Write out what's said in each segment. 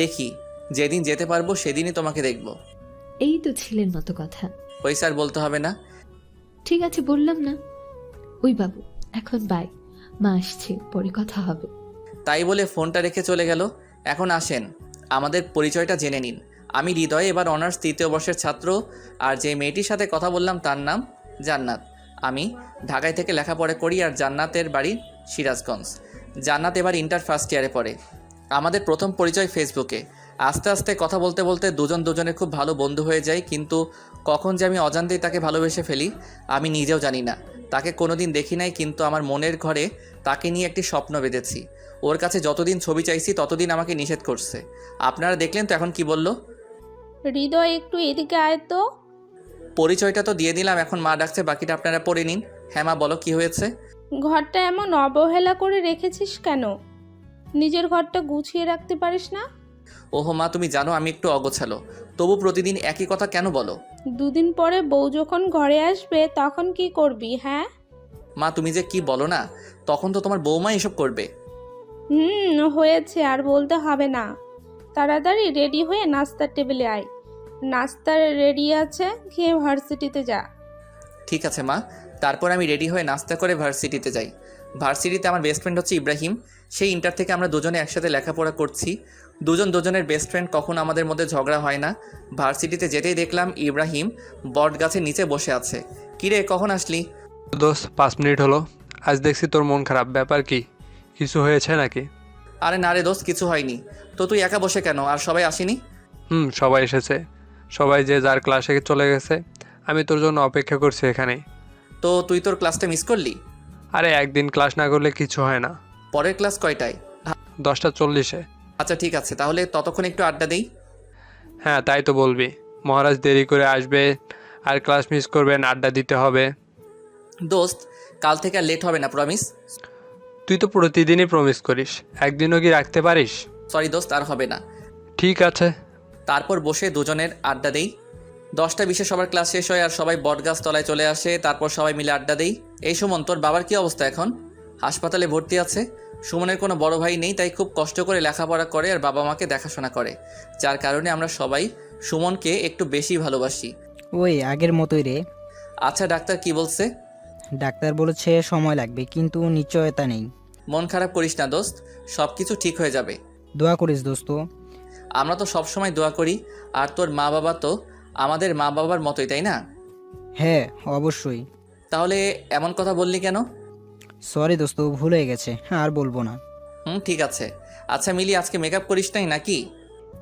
দেখি, যেদিন যেতে পারবো সেদিনই তোমাকে দেখব। এই তো ছেলের মতো কথা। ওই স্যার বলতে হবে না। ঠিক আছে, বললাম না। ওই বাবু, এখন বাই, মা আসছে, পরে কথা হবে। তাই বলে ফোনটা রেখে চলে গেল। এখন আসেন, আমাদের পরিচয়টা জেনে নিন। আমি হৃদয়, এবার অনার্স 3য় বর্ষের ছাত্র। আর যে মেয়েটির সাথে কথা বললাম তার নাম জান্নাত। আমি ঢাকায় থেকে লেখাপড়া করি, আর জান্নাতের বাড়ি সিরাজগঞ্জ। জান্নাত এবার ইন্টার ফার্স্ট ইয়ারে পড়ে। আমাদের প্রথম পরিচয় ফেসবুকে। আস্তে আস্তে কথা বলতে বলতে দুজন দুজনের খুব ভালো বন্ধু হয়ে যাই, কিন্তু কখন যে আমি অজান্তেই তাকে ভালোবেসে ফেলি আমি নিজেও জানি না। তাকে কোনোদিন দেখি নাই, কিন্তু আমার মনের ঘরে তাকে নিয়ে একটি স্বপ্ন বেঁধেছি। ওর কাছে যতদিন ছবি চাইছি ততদিন আমাকে নিষেধ করছে। আপনারা দেখলেন তো এখন কি বলল। হৃদয়, একটু এদিকে আয় তো। পরিচয়টা তো দিয়ে দিলাম, এখন মা ডাকছে, বাকিটা আপনারা পড়ে নিন। হ্যাঁ মা, বলো কি হয়েছে। ঘরটা এমন অবহেলা করে রেখেছিস কেন? নিজের ঘরটা গুছিয়ে রাখতে পারিস না? ওহো মা, তুমি জানো আমি একটু অগোছালো, তবু প্রতিদিন একই কথা কেন বলো। দুদিন পরে বউ যখন ঘরে আসবে তখন কি করবি? হ্যাঁ মা তুমি যে কি বলো না, তখন তো তোমার বৌমা এসব করবে। হয়েছে, আর বলতে হবে না। তাড়াতাড়ি রেডি হয়ে নাস্তার টেবিলে আয়। নাস্তা রেডি আছে, খেয়ে ভার্সিটিতে যা। ঠিক আছে মা। তারপর আমি রেডি হয়ে নাস্তা করে ভার্সিটিতে যাই। ভার্সিটিতে আমার বেস্ট ফ্রেন্ড হচ্ছে ইব্রাহিম। সেই ইন্টার থেকে আমরা দুজনে একসাথে লেখাপড়া করছি। দুজনের বেস্ট ফ্রেন্ড, কখনো আমাদের মধ্যে ঝগড়া হয় না। ভার্সিটিতে যেতেই দেখলাম ইব্রাহিম বট গাছের নিচে বসে আছে। কিরে, কখন আসলি? দোস্ত 5 মিনিট হলো। আজ দেখছি তোর মন খারাপ, ব্যাপার কি? কিছু হয়েছে নাকি? আরে না রে দোস্ত, কিছু হয়নি। তো তুই একা বসে কেন, আর সবাই আসেনি? সবাই এসেছে। সবাই যে যার ক্লাসে চলে গেছে। আমি তোর জন্য অপেক্ষা করছি এখানে। তো তুই তোর ক্লাসটা মিস করলি? আরে একদিন ক্লাস না করলে কিছু হয় না। পরের ক্লাস কয়টায়? 10টা 40-এ। আচ্ছা ঠিক আছে, তাহলে ততক্ষণ একটু আড্ডা দেই। হ্যাঁ তাই তো বলবি। মহারাজ দেরি করে আসবে, আর ক্লাস মিস করবেন, আড্ডা দিতে হবে। দোস্ত, কাল থেকে আর লেট হবে না, প্রমিস। তুই তো প্রতিদিনই প্রমিস করিস, একদিনও কি রাখতে পারিস? সরি দোস্ত, আর হবে না। ঠিক আছে। তারপর বসে দুজনের আড্ডা দেই। 10টা 20-এ সবার ক্লাস শেষ হয় আর সবাই বটগাছ তলায় চলে আসে। তারপর সবাই মিলে আড্ডা দেই। এই সুমন, তোর বাবার কি অবস্থা এখন? হাসপাতালে ভর্তি আছে। সুমনের কোনো বড় ভাই নেই, তাই খুব কষ্ট করে লেখাপড়া করে আর বাবা মাকে দেখাশোনা করে, যার কারণে আমরা সবাই সুমনকে একটু বেশি ভালোবাসি। ওই আগের মতোই রে। আচ্ছা ডাক্তার কি বলছে? ডাক্তার বলেছে সময় লাগবে, কিন্তু নিশ্চয়তা নেই। মন খারাপ করিস না দোস্ত, সব কিছু ঠিক হয়ে যাবে। দোয়া করিস দোস্ত। আমরা তো সব সময় দোয়া করি। আর তোর মা বাবা তো আমাদের মা বাবার মতোই, তাই না? হ্যাঁ অবশ্যই। তাহলে এমন কথা বললি কেন? সরি দোস্ত, ভুল হয়ে গেছে, আর বলবো না। ঠিক আছে। আচ্ছা মিলি, আজকে মেকআপ করিস নাই নাকি?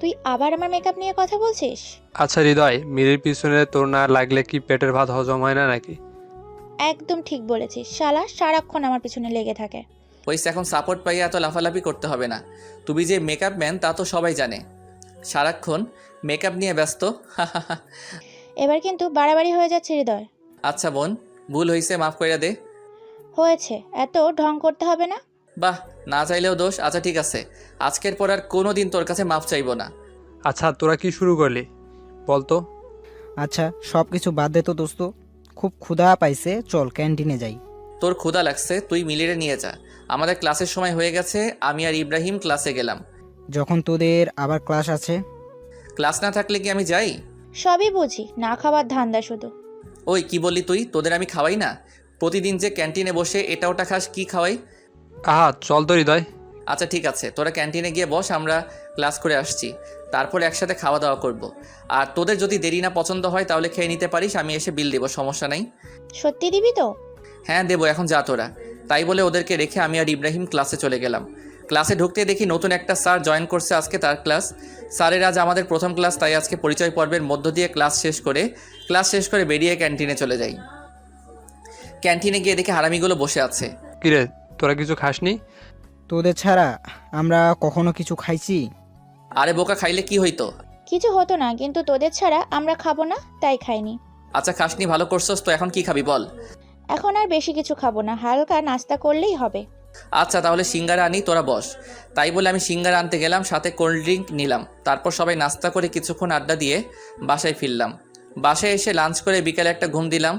তুই আবার আমার মেকআপ নিয়ে কথা বলছিস? আচ্ছা হৃদয়, মিরির পিছনে তোর না লাগলে কি পেটের ভাত হজম হয় না নাকি? একদম ঠিক বলেছিস, শালা সারাক্ষণ আমার পিছনে লেগে থাকে। হইছে, এখন সাপোর্ট পাইয়ে এত লাফালাফি করতে হবে না। তুমি যে মেকআপ ম্যান তা তো সবাই জানে, সারাক্ষণ মেকআপ নিয়ে ব্যস্ত। এবার কিন্তু বাড়াবাড়ি হয়ে যাচ্ছে হৃদয়। আচ্ছা বোন, ভুল হয়েছে, মাফ কইরা দে। হয়েছে, এত ঢং করতে হবে না। বাহ, না চাইলেও দোষ। আচ্ছা ঠিক আছে, আজকের পর আর কোনো দিন তোর কাছে মাফ চাইবো না। আচ্ছা তোরা কি শুরু করলি বলতো? আচ্ছা সব কিছু বাদ দে তো দোস্ত, খুব ক্ষুধা পাইছে, চল ক্যান্টিনে যাই। তোর ক্ষুধা লাগছে, তুই মিলিরে নিয়ে যা। আমাদের ক্লাসের সময় হয়ে গেছে, আমি আর ইব্রাহিম ক্লাসে গেলাম। যখন তোদের আবার ক্লাস আছে। ক্লাস না থাকলে কি আমি যাই? সবই বুঝি, না খাবার ধান্দা শুধু। ওই কি বললি তুই? তোদের আমি খাওয়াই না? প্রতিদিন যে ক্যান্টিনে বসে এটা ওটা খাস, কি খাওয়াই? আহা চল তো হৃদয়। আচ্ছা ঠিক আছে, তোরা ক্যান্টিনে গিয়ে বস, আমরা ক্লাস করে আসছি, তারপর একসাথে খাওয়া দাওয়া করব। আর তোদের যদি দেরি না পছন্দ হয় তাহলে খেয়ে নিতে পারিস, আমি এসে বিল দেবো, সমস্যা নাই। সত্যি দিবি তো? হ্যাঁ দেবো, এখন যা তোরা। তাই বলে ওদেরকে রেখে আমি আর ইব্রাহিম ক্লাসে চলে গেলাম। ক্লাসে ঢুকতে দেখি নতুন একটা স্যার জয়েন করছে, আজকে তার ক্লাস। স্যারের আজ আমাদের প্রথম ক্লাস, তাই আজকে পরিচয় পর্বের মধ্য দিয়ে ক্লাস শেষ করে বেরিয়ে ক্যান্টিনে চলে যাই। ক্যান্টিনে গিয়ে দেখি হারামিগুলো বসে আছে। কিরে, তোরা কিছু খাসনি? তোদের ছাড়া আমরা কখনো কিছু খাইছি? আরে বোকা, খাইলে কি হইতো? কিছু হতো না, কিন্তু তোদের ছাড়া আমরা খাবো না, তাই খাইনি। আচ্ছা খাসনি, ভালো করছস। তো এখন কি খাবি বল? এখন আর বেশি কিছু খাবো না, হালকা নাস্তা করলেই হবে। আচ্ছা তাহলে সিঙ্গারা আনি, তোরা বস। তাই বলে আমি সিঙ্গারা আনতে গেলাম, সাথে কোল্ড ড্রিঙ্ক নিলাম। তারপর সবাই নাস্তা করে কিছুক্ষণ আড্ডা দিয়ে বাসায় ফিরলাম। বাসায় এসে লাঞ্চ করে বিকালে একটা ঘুম দিলাম।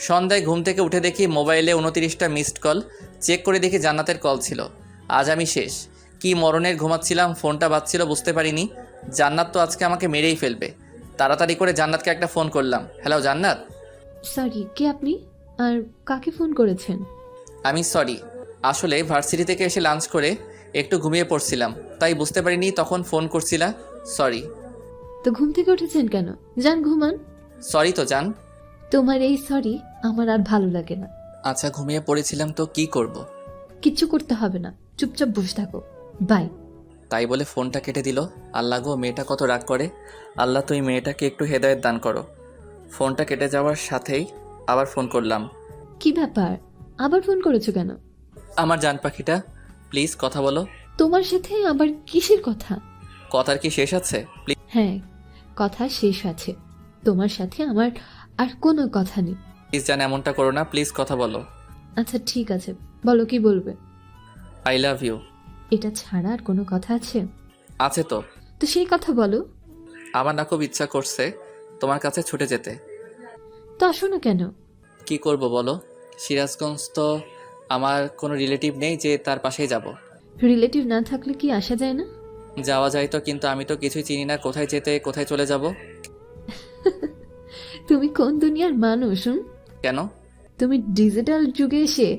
সন্ধ্যায় ঘুম থেকে উঠে দেখি মোবাইলে 29টা মিসড কল। চেক করে দেখি জান্নাতের কল ছিল। আজ আমি শেষ। কি মরণের ঘুমাচ্ছিলাম, ফোনটা বাজছিল বুঝতে পারিনি। জান্নাত তো আজকে আমাকে মেরেই ফেলবে। তাড়াতাড়ি করে জান্নাতকে একটা ফোন করলাম। হ্যালো জান্নাত। সরি, কে আপনি? আর কাকে ফোন করেছেন? আমি সরি, আসলে ভার্সিটি থেকে এসে লাঞ্চ করে একটু ঘুমিয়ে পড়ছিলাম, তাই বুঝতে পারিনি তখন ফোন করছিলা। সরি। তো ঘুম থেকে উঠেছেন কেন? যান ঘুমান। সরি তো জান। তোমার এই সরি আমার আর ভালো লাগে না। আচ্ছা ঘুমিয়ে পড়েছিলাম তো কি করব। কিচ্ছু করতে হবে না, চুপচাপ বসে থাকো। বাই। তাই বলে ফোনটা কেটে দিল। আল্লাহ গো, মেয়েটা কত রাগ করে। আল্লাহ তুই মেয়েটাকে একটু হেদায়েত দান করো। ফোনটা কেটে যাওয়ার সাথেই আবার ফোন করলাম। কি ব্যাপার, আবার ফোন করেছো কেন? আমার জান পাখিটা, প্লিজ কথা বলো। তোমার সাথে আবার কিসের কথা? কথার কি শেষ আছে? প্লিজ। হ্যাঁ, কথা শেষ আছে। তোমার সাথে আমার আর কোনো কথা নেই। প্লিজ জান, এমনটা করো না, প্লিজ কথা বলো। আচ্ছা ঠিক আছে, বলো কি বলবে। I love you. এটা ছাড়া আর কোনো কথা আছে? আছে তো। তো সেই কথা বলো। আমার না খুব ইচ্ছা করছে তোমার কাছে ছুটে যেতে। তো আসো না কেন? কি করব বলো, সিরাজগঞ্জ তো আমার কোনো রিলেটিভ নেই যে তার পাশেই যাব। রিলেটিভ না থাকলে কি আসা যায় না? যাওয়া যায় তো, কিন্তু আমি তো কিছুই চিনি না, কোথায় যেতে কোথায় চলে যাব। তুমি কোন দুনিয়ার মানুষ? কেন? তুমি ডিজিটাল যুগে এসে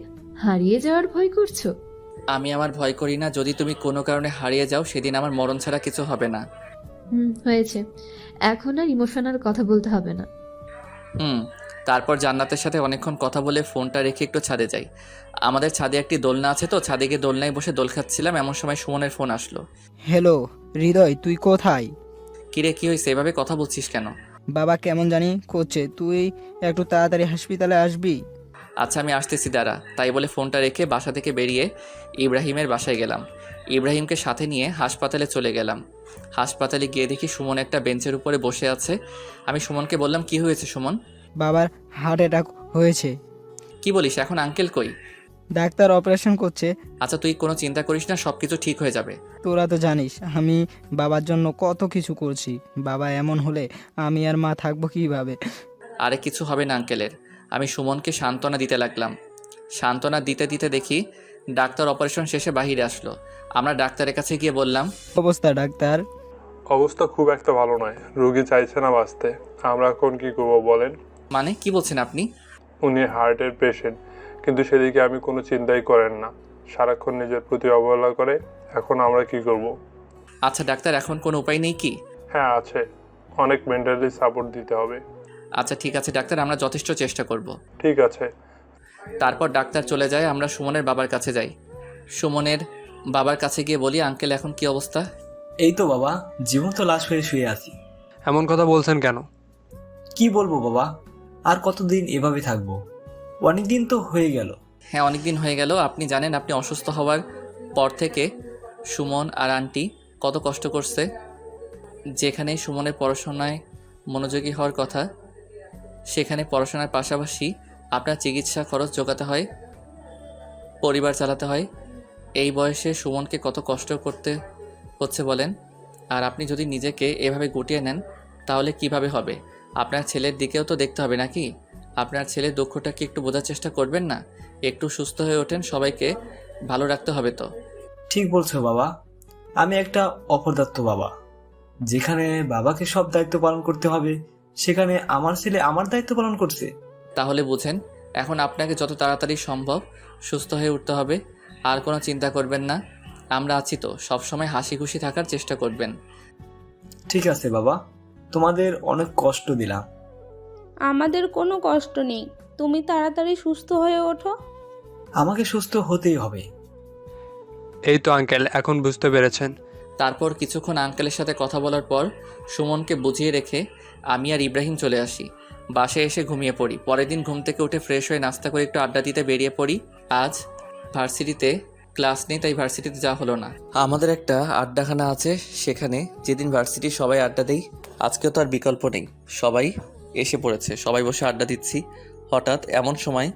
হারিয়ে যাওয়ার ভয় করছো? আমি আমার ভয় করি না, যদি তুমি কোনো কারণে হারিয়ে যাও সেদিন আমার মরণ ছাড়া কিছু হবে না। হয়েছে, এখন আর ইমোশনাল কথা বলতে হবে না। তারপর জান্নাতের সাথে অনেকক্ষণ কথা বলে ফোনটা রেখে একটু ছাদে যাই। আমাদের ছাদে একটি দোলনা আছে, তো ছাদে গিয়ে দোলনায় বসে দোল খাচ্ছিলাম, এমন সময় সুমনের ফোন আসলো। হ্যালো হৃদয়, তুই কোথায়? কিরে কি হয়েছে, এভাবে কথা বলছিস কেন? বাবা কেমন জানি করছে, তুই একটু তাড়াতাড়ি হসপিটালে আসবি। আচ্ছা আমি আসতেছি দাঁড়া। তাই বলে ফোনটা রেখে বাসা থেকে বেরিয়ে ইব্রাহিমের বাসায় গেলাম। ইব্রাহিমকে সাথে নিয়ে হাসপাতালে চলে গেলাম। হাসপাতালে গিয়ে দেখি সুমন একটা বেঞ্চের উপরে বসে আছে। আমি সুমনকে বললাম, কি হয়েছে সুমন? বাবার হার্ট অ্যাটাক হয়েছে। কি বলিস, এখন আঙ্কেল কই? ডাক্তার অপারেশন করছে। আচ্ছা তুই কোনো চিন্তা করিস না, সব কিছু ঠিক হয়ে যাবে। তোরা তো জানিস আমি বাবার জন্য কত কিছু করছি। বাবা এমন হলে আমি আর মা থাকবো কিভাবে? আরে কিছু হবে না আঙ্কেলের। আমি সুমনকে সান্ত্বনা দিতে লাগলাম। সান্ত্বনা দিতে দিতে দেখি ডাক্তার অপারেশন শেষে বাহিরে আসলো। আমরা ডাক্তারের কাছে গিয়ে বললাম, অবস্থা ডাক্তার? অবস্থা খুব একটা ভালো নয়, রোগী চাইছে না বাঁচতে। আমরা এখন কি করব বলেন? মানে কি বলছেন আপনি? উনি হার্টের পেশেন্ট, কিন্তু সেদিকে আমি কোনো চিন্তাই করেন না, সারাক্ষণ নিজের প্রতি অবহেলা করে। এখন আমরা কি করব? আচ্ছা ডাক্তার, এখন কোনো উপায় নেই কি? হ্যাঁ আছে, অনেক মেন্টালি সাপোর্ট দিতে হবে। আচ্ছা ঠিক আছে ডাক্তার, আমরা যথেষ্ট চেষ্টা করব। ঠিক আছে। তারপর ডাক্তার চলে যায়, আমরা সুমনের বাবার কাছে যাই। সুমনের বাবার কাছে গিয়ে বলি, আঙ্কেল এখন কি অবস্থা? এই তো বাবা, জীবন্ত লাশ হয়ে শুয়ে আছি। এমন কথা বলছেন কেন? কি বলবো বাবা, আর কতদিন এভাবে থাকবো? অনেক দিন তো হয়ে গেল। হ্যাঁ অনেক দিন হয়ে গেল। আপনি জানেন আপনি অসুস্থ হওয়ার পর থেকে সুমন আর আন্টি কত কষ্ট করছে। যেখানে সুমনের পড়াশোনায় মনোযোগী হওয়ার কথা, সেখানে পড়াশোনার পাশাপাশি আপনার চিকিৎসা খরচ জোগাতে হয়, পরিবার চালাতে হয়। এই বয়সে সুমনকে কত কষ্ট করতে হচ্ছে বলেন। আর আপনি যদি নিজেকে এভাবে গুটিয়ে নেন তাহলে কিভাবে হবে? আপনার ছেলের দিকেও তো দেখতে হবে নাকি? আপনার ছেলের দুঃখটা কি একটু বোঝার চেষ্টা করবেন না? একটু সুস্থ হয়ে ওঠেন, সবাইকে ভালো রাখতে হবে তো। ঠিক বলছো বাবা, আমি একটা অপদার্থ বাবা। যেখানে বাবাকে সব দায়িত্ব পালন করতে হবে, সেখানে আমার ছেলে আমার দায়িত্ব পালন করছে। তাহলে বুঝেন, এখন আপনাকে যত তাড়াতাড়ি সম্ভব সুস্থ হয়ে উঠতে হবে। আর কোনো চিন্তা করবেন না, আমরা আছি তো, সবসময় হাসি খুশি থাকার চেষ্টা করবেন। ঠিক আছে বাবা, তোমাদের অনেক কষ্ট দিলাম। আমাদের কোনো কষ্ট নেই, তুমি তাড়াতাড়ি সুস্থ হয়ে ওঠো। আমাকে সুস্থ হতেই হবে। এই তো আঙ্কেল, এখন বুঝতে পেরেছেন। তারপর কিছুক্ষণ আঙ্কেলের সাথে কথা বলার পর সুমনকে বুঝিয়ে রেখে আমি আর ইব্রাহিম চলে আসি। বাসায় এসে ঘুমিয়ে পড়ি। পরের দিন ঘুম থেকে উঠে ফ্রেশ হয়ে নাস্তা করে একটু আড্ডা দিতে বেরিয়ে পড়ি। আজ ভার্সিটিতে ক্লাস নেই, তাই ভার্সিটিতে যাওয়া হলো না। আমাদের একটা আড্ডাখানা আছে, সেখানে যেদিন ভার্সিটি সবাই আড্ডা দেই, আজকেও তো আর বিকল্প নেই। সবাই এসে পড়েছে, সবাই বসে আড্ডা দিচ্ছি। হঠাৎ এমন সময়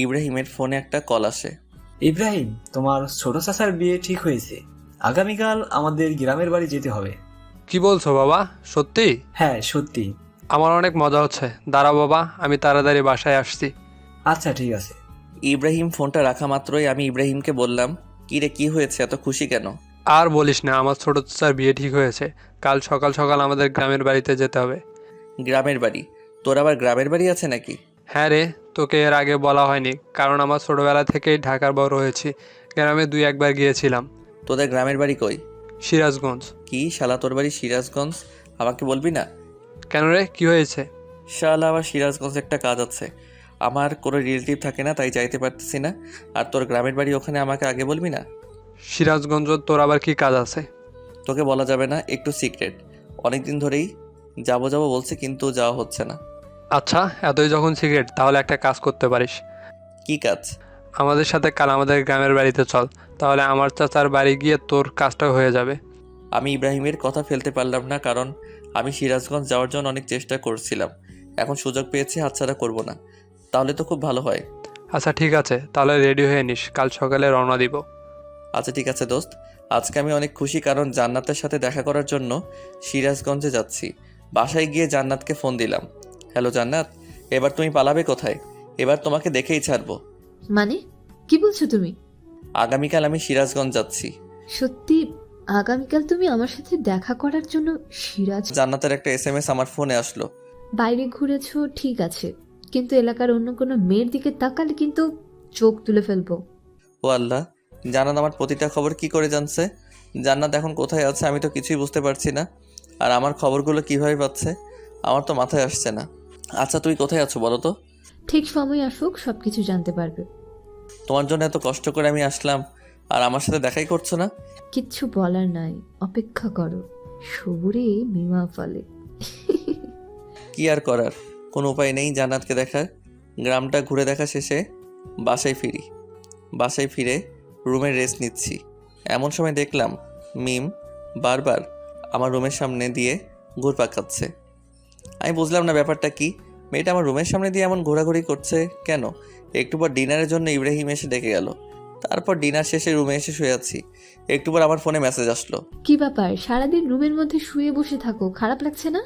ইব্রাহিমের ফোনে একটা কল আসে। ইব্রাহিম, তোমার ছোট চাচার বিয়ে ঠিক হয়েছে। আগামীকাল আমাদের গ্রামের বাড়ি যেতে হবে। কি বলছো বাবা, সত্যি? হ্যাঁ সত্যি। আমার অনেক মজা হচ্ছে। দাঁড়াও বাবা, আমি তাড়াতাড়ি বাসায় আসছি। আচ্ছা ঠিক আছে। ইব্রাহিম ফোনটা রাখা মাত্রই আমি ইব্রাহিমকে বললাম, কি রে কি হয়েছে, এত খুশি কেন? আর বলিস না, আমার ছোট চাচার বিয়ে ঠিক হয়েছে। কাল সকাল সকাল আমাদের গ্রামের বাড়িতে যেতে হবে। গ্রামের বাড়ি? তোর আবার গ্রামের বাড়ি আছে নাকি? হ্যাঁ রে, তোকে এর আগে বলা হয়নি, কারণ আমার ছোটবেলা থেকেই ঢাকার বড় হয়েছি। গ্রামে 2-1 বার গিয়েছিলাম। তোদের গ্রামের বাড়ি কই? সিরাজগঞ্জ। কি শালা, তোর বাড়ি সিরাজগঞ্জ? আমাকে বলবি না? কেন রে, কি হয়েছে? শালা, আমার সিরাজগঞ্জে একটা কাজ আছে। আমার কোনো রিলেটিভ থাকে না, তাই যাইতে পারতেছি না। আর তোর গ্রামের বাড়ি ওখানে, আমাকে আগে বলবি না? সিরাজগঞ্জ তোর আবার কি কাজ আছে? তোকে বলা যাবে না, একটু সিক্রেট। অনেক দিন ধরেই যাবো যাবো বলছে, কিন্তু যাওয়া হচ্ছে না। আচ্ছা, এতই যখন সিগারেট, তাহলে একটা কাজ করতে পারিস। কি কাজ? আমাদের সাথে কাল আমাদের গ্রামের বাড়িতে চল, তাহলে আমার চাচার বাড়ি গিয়ে তোর কাজটা হয়ে যাবে। আমি ইব্রাহিমের কথা ফেলতে পারলাম না, কারণ আমি সিরাজগঞ্জ যাওয়ার জন্য অনেক চেষ্টা করছিলাম। এখন সুযোগ পেয়েছি, হাতছাড়া করব না। তাহলে তো খুব ভালো হয়। আচ্ছা ঠিক আছে, তাহলে রেডি হয়ে নিস, কাল সকালে রওনা দিব। আচ্ছা ঠিক আছে দোস্ত। আজকে আমি অনেক খুশি, কারণ জান্নাতের সাথে দেখা করার জন্য সিরাজগঞ্জে যাচ্ছি। বাসায় গিয়ে জান্নাতকে ফোন দিলাম। হ্যালো জান্নাত, এবার তুমি পালাবে কোথায়? এবার তোমাকে দেখেই ছাড়বো। মানে কি বলছো তুমি? আগামীকাল আমি সিরাজগঞ্জ যাচ্ছি। সত্যি? আগামীকাল তুমি আমার সাথে দেখা করার জন্য সিরাজ? জান্নাতের একটা SMS আমার ফোনে আসলো। বাইরে ঘুরেছো ঠিক আছে, কিন্তু এলাকার অন্য কোনো মেয়ের দিকে তাকালে কিন্তু চোখ তুলে ফেলবো। ও আল্লাহ, জান্নাত আমার প্রতিটা খবর কি করে জানছে? জান্নাত এখন কোথায় আছে আমি তো কিছুই বুঝতে পারছি না। আর আমার খবরগুলো কিভাবে পাচ্ছে আমার তো মাথায় আসছে না। আচ্ছা তুই কোথায় আছো বলো তো? ঠিক সময় আসুক সবকিছু জানতে পারবে। তোমার জন্য এত কষ্ট করে আমি আসলাম, আর আমার সাথে দেখাই করছো না? কিচ্ছু বলার নাই, অপেক্ষা করো, সবুরে মিমা ফলে। কি আর করার, কোনো উপায় নেই জান্নাতকে দেখার। গ্রামটা ঘুরে দেখা শেষে বাসায় ফিরি। বাসায় ফিরে রুমে রেস্ট নিচ্ছি। এমন সময় দেখলাম মিম বারবার আমার রুমের সামনে দিয়ে ঘুরপাক খাচ্ছে। আমি বুঝলাম না ব্যাপারটা কি। মেয়েটা আমার রুমের সামনে দিয়ে এমন ঘোরাঘুরি করছে কেন? একটু পর ডিনারের জন্য ইব্রাহিম এসে ডেকে গেল। তারপর ডিনার শেষে রুমে এসে শুয়ে আছি। একটু পর আমার ফোনে মেসেজ আসলো। কি ব্যাপার, সারাদিন রুমের মধ্যে শুয়ে বসে থাকো, খারাপ লাগছে না?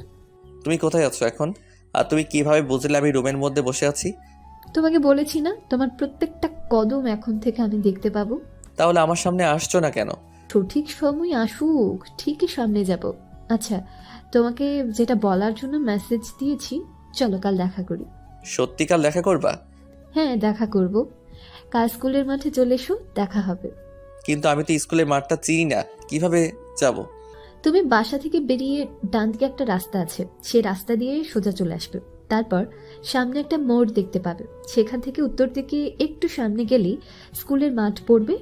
তুমি কোথায় আছো এখন? আর তুমি কিভাবে বুঝলে আমি রুমের মধ্যে বসে আছি? তোমাকে বলেছি না, তোমার প্রত্যেকটা কদম এখন থেকে আমি দেখতে পাবো। তাহলে আমার সামনে আসছো না কেন? সঠিক সময় আসুক, ঠিকই সামনে যাব। আচ্ছা, তোমাকে যেটা বলার জন্য মেসেজ দিয়েছি, চলো কাল দেখা করি। সত্যি কাল দেখা করবা? হ্যাঁ দেখা করব, কাল স্কুলের মাঠে চলে এসো, দেখা হবে। কিন্তু আমি তো স্কুলের মাঠটা চিনি না, কিভাবে যাব? তুমি বাসা থেকে বেরিয়ে ডান দিকে একটা রাস্তা আছে, সেই রাস্তা দিয়ে সোজা চলে আসবে। তারপর সামনে একটা মোড় দেখতে পাবে, সেখান থেকে উত্তর দিকে একটু সামনে গেলেই স্কুলের মাঠ পড়বে,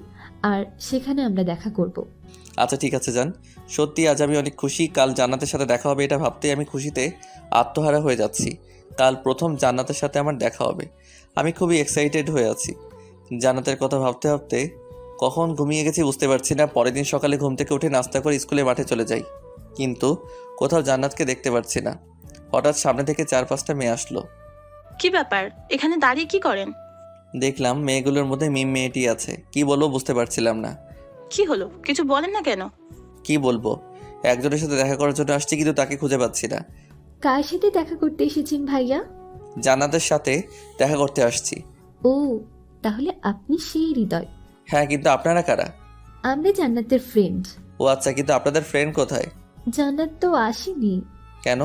আর সেখানে আমরা দেখা করব। আচ্ছা ঠিক আছে যান। সত্যি আজ আমি অনেক খুশি, কাল জান্নাতের সাথে দেখা হবে এটা ভাবতেই আমি খুশিতে আত্মহারা হয়ে যাচ্ছি। কাল প্রথম জান্নাতের সাথে আমার দেখা হবে, আমি খুবই এক্সাইটেড হয়ে আছি। জান্নাতের কথা ভাবতে ভাবতে কখন ঘুমিয়ে গেছি বুঝতে পারছি না। পরের দিন সকালে ঘুম থেকে উঠে নাস্তা করে স্কুলের মাঠে চলে যাই, কিন্তু কোথাও জান্নাতকে দেখতে পারছি না। হঠাৎ সামনে থেকে 4-5টা মেয়ে আসলো। কি ব্যাপার, এখানে দাঁড়িয়ে কি করেন? দেখলাম মেয়েগুলোর মধ্যে মিম মেয়েটি আছে, কি বলবো বুঝতে পারছিলাম না। কি হলো, কিছু বলেন না কেন? কি বলবো, একজনের সাথে দেখা করার জন্য আসছি, কিন্তু তাকে খুঁজে পাচ্ছি না। কার সাথে দেখা করতে এসেছেন ভাইয়া? জান্নাতের সাথে দেখা করতে আসছি। ও, তাহলে আপনি সেই হৃদয়। হ্যাঁ, কিন্তু আপনারা কারা? আমরা জান্নাতের ফ্রেন্ড। ও আচ্ছা, কিন্তু আপনাদের ফ্রেন্ড কোথায়? জান্নাত তো আসেনি। কেন?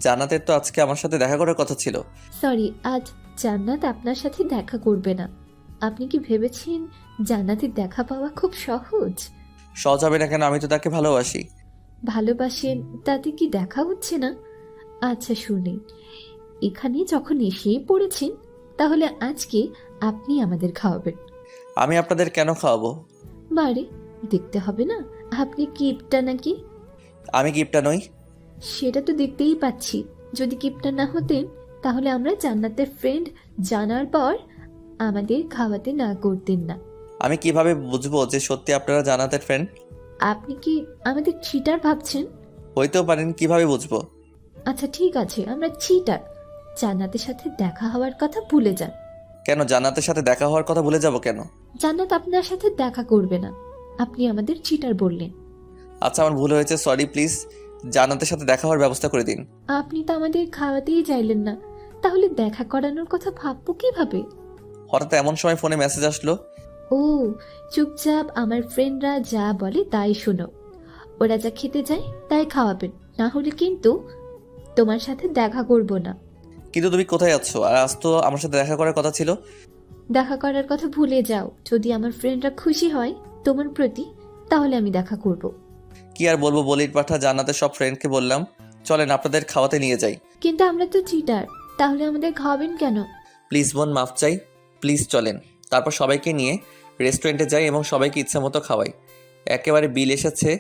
জান্নাতের তো আজকে আমার সাথে দেখা করার কথা ছিল। সরি, আজ জান্নাত আপনার সাথে দেখা করবে না। আপনি কি ভেবেছেন জান্নাতের দেখা পাওয়া খুব সহজ? সহজ হবে না কেন, আমি তো তাকে ভালোবাসি। ভালোবাসেন, তাতে কি দেখা হচ্ছে না? আচ্ছা শুনে, এখানে যখন এসেই পড়েছেন, তাহলে আজকে আপনি আমাদের খাওয়াবেন। আমি আপনাদের কেন খাওয়াবো? বারে, দেখতে হবে না আপনি কিপটা নাকি? আমি গিফটটা নই। সেটা তো দেখতেই পাচ্ছি। যদি কিপটা না হতেন, তাহলে আমরা জান্নাতের ফ্রেন্ড জানার পর আমাদের খাওয়াতে না করতেন না। আমি কিভাবে বুঝবো যে সত্যি আপনারা জান্নাতের ফ্রেন্ড? আপনি কি আমাদের চিটার ভাবছেন? হইতেও পারেন, কিভাবে বুঝবো? আচ্ছা ঠিক আছে, আমরা চিটার। জান্নাতের সাথে দেখা হওয়ার কথা ভুলে যান। কেন জান্নাতের সাথে দেখা হওয়ার কথা ভুলে যাব কেন? জান্নাত আপনার সাথে দেখা করবে না, আপনি আমাদের চিটার বললেন। আচ্ছা আমার ভুল হয়েছে, সরি। প্লিজ জান্নাতের সাথে দেখা হওয়ার ব্যবস্থা করে দিন। আপনি তো আমাদের খাওয়াতেই চাইলেন না, তাহলে দেখা করানোর কথা ভাববো কিভাবে? হঠাৎ এমন সময় ফোনে মেসেজ আসলো। ও, চুপচাপ আমার ফ্রেন্ডরা যা বলে তাই শোনো। ওরা যা খেতে যায় তাই খাওয়াবেন, না হলে কিন্তু তোমার সাথে দেখা করব না। কিন্তু তুমি কোথায় যাচ্ছ? আর আজ তো আমার সাথে দেখা করার কথা ছিল। দেখা করার কথা ভুলে যাও। যদি আমার ফ্রেন্ডরা খুশি হয় তোমার প্রতি, তাহলে আমি দেখা করব। কি আর বলবো, বলির পাঠা জান্নাতের সব ফ্রেন্ডকে বললাম চলেন আপনাদের খাওয়াতে নিয়ে যাই। কিন্তু আমরা তো চিটার, তাহলে আমাদের খাওয়াবেন কেন? প্লিজ বোন, মাফ চাই, প্লিজ চলেন। তারপর সবাইকে নিয়ে রেস্টুরেন্টে যাই এবং সবাইকে ইচ্ছা মতো খাওয়াই। একেবারে বিল এসেছে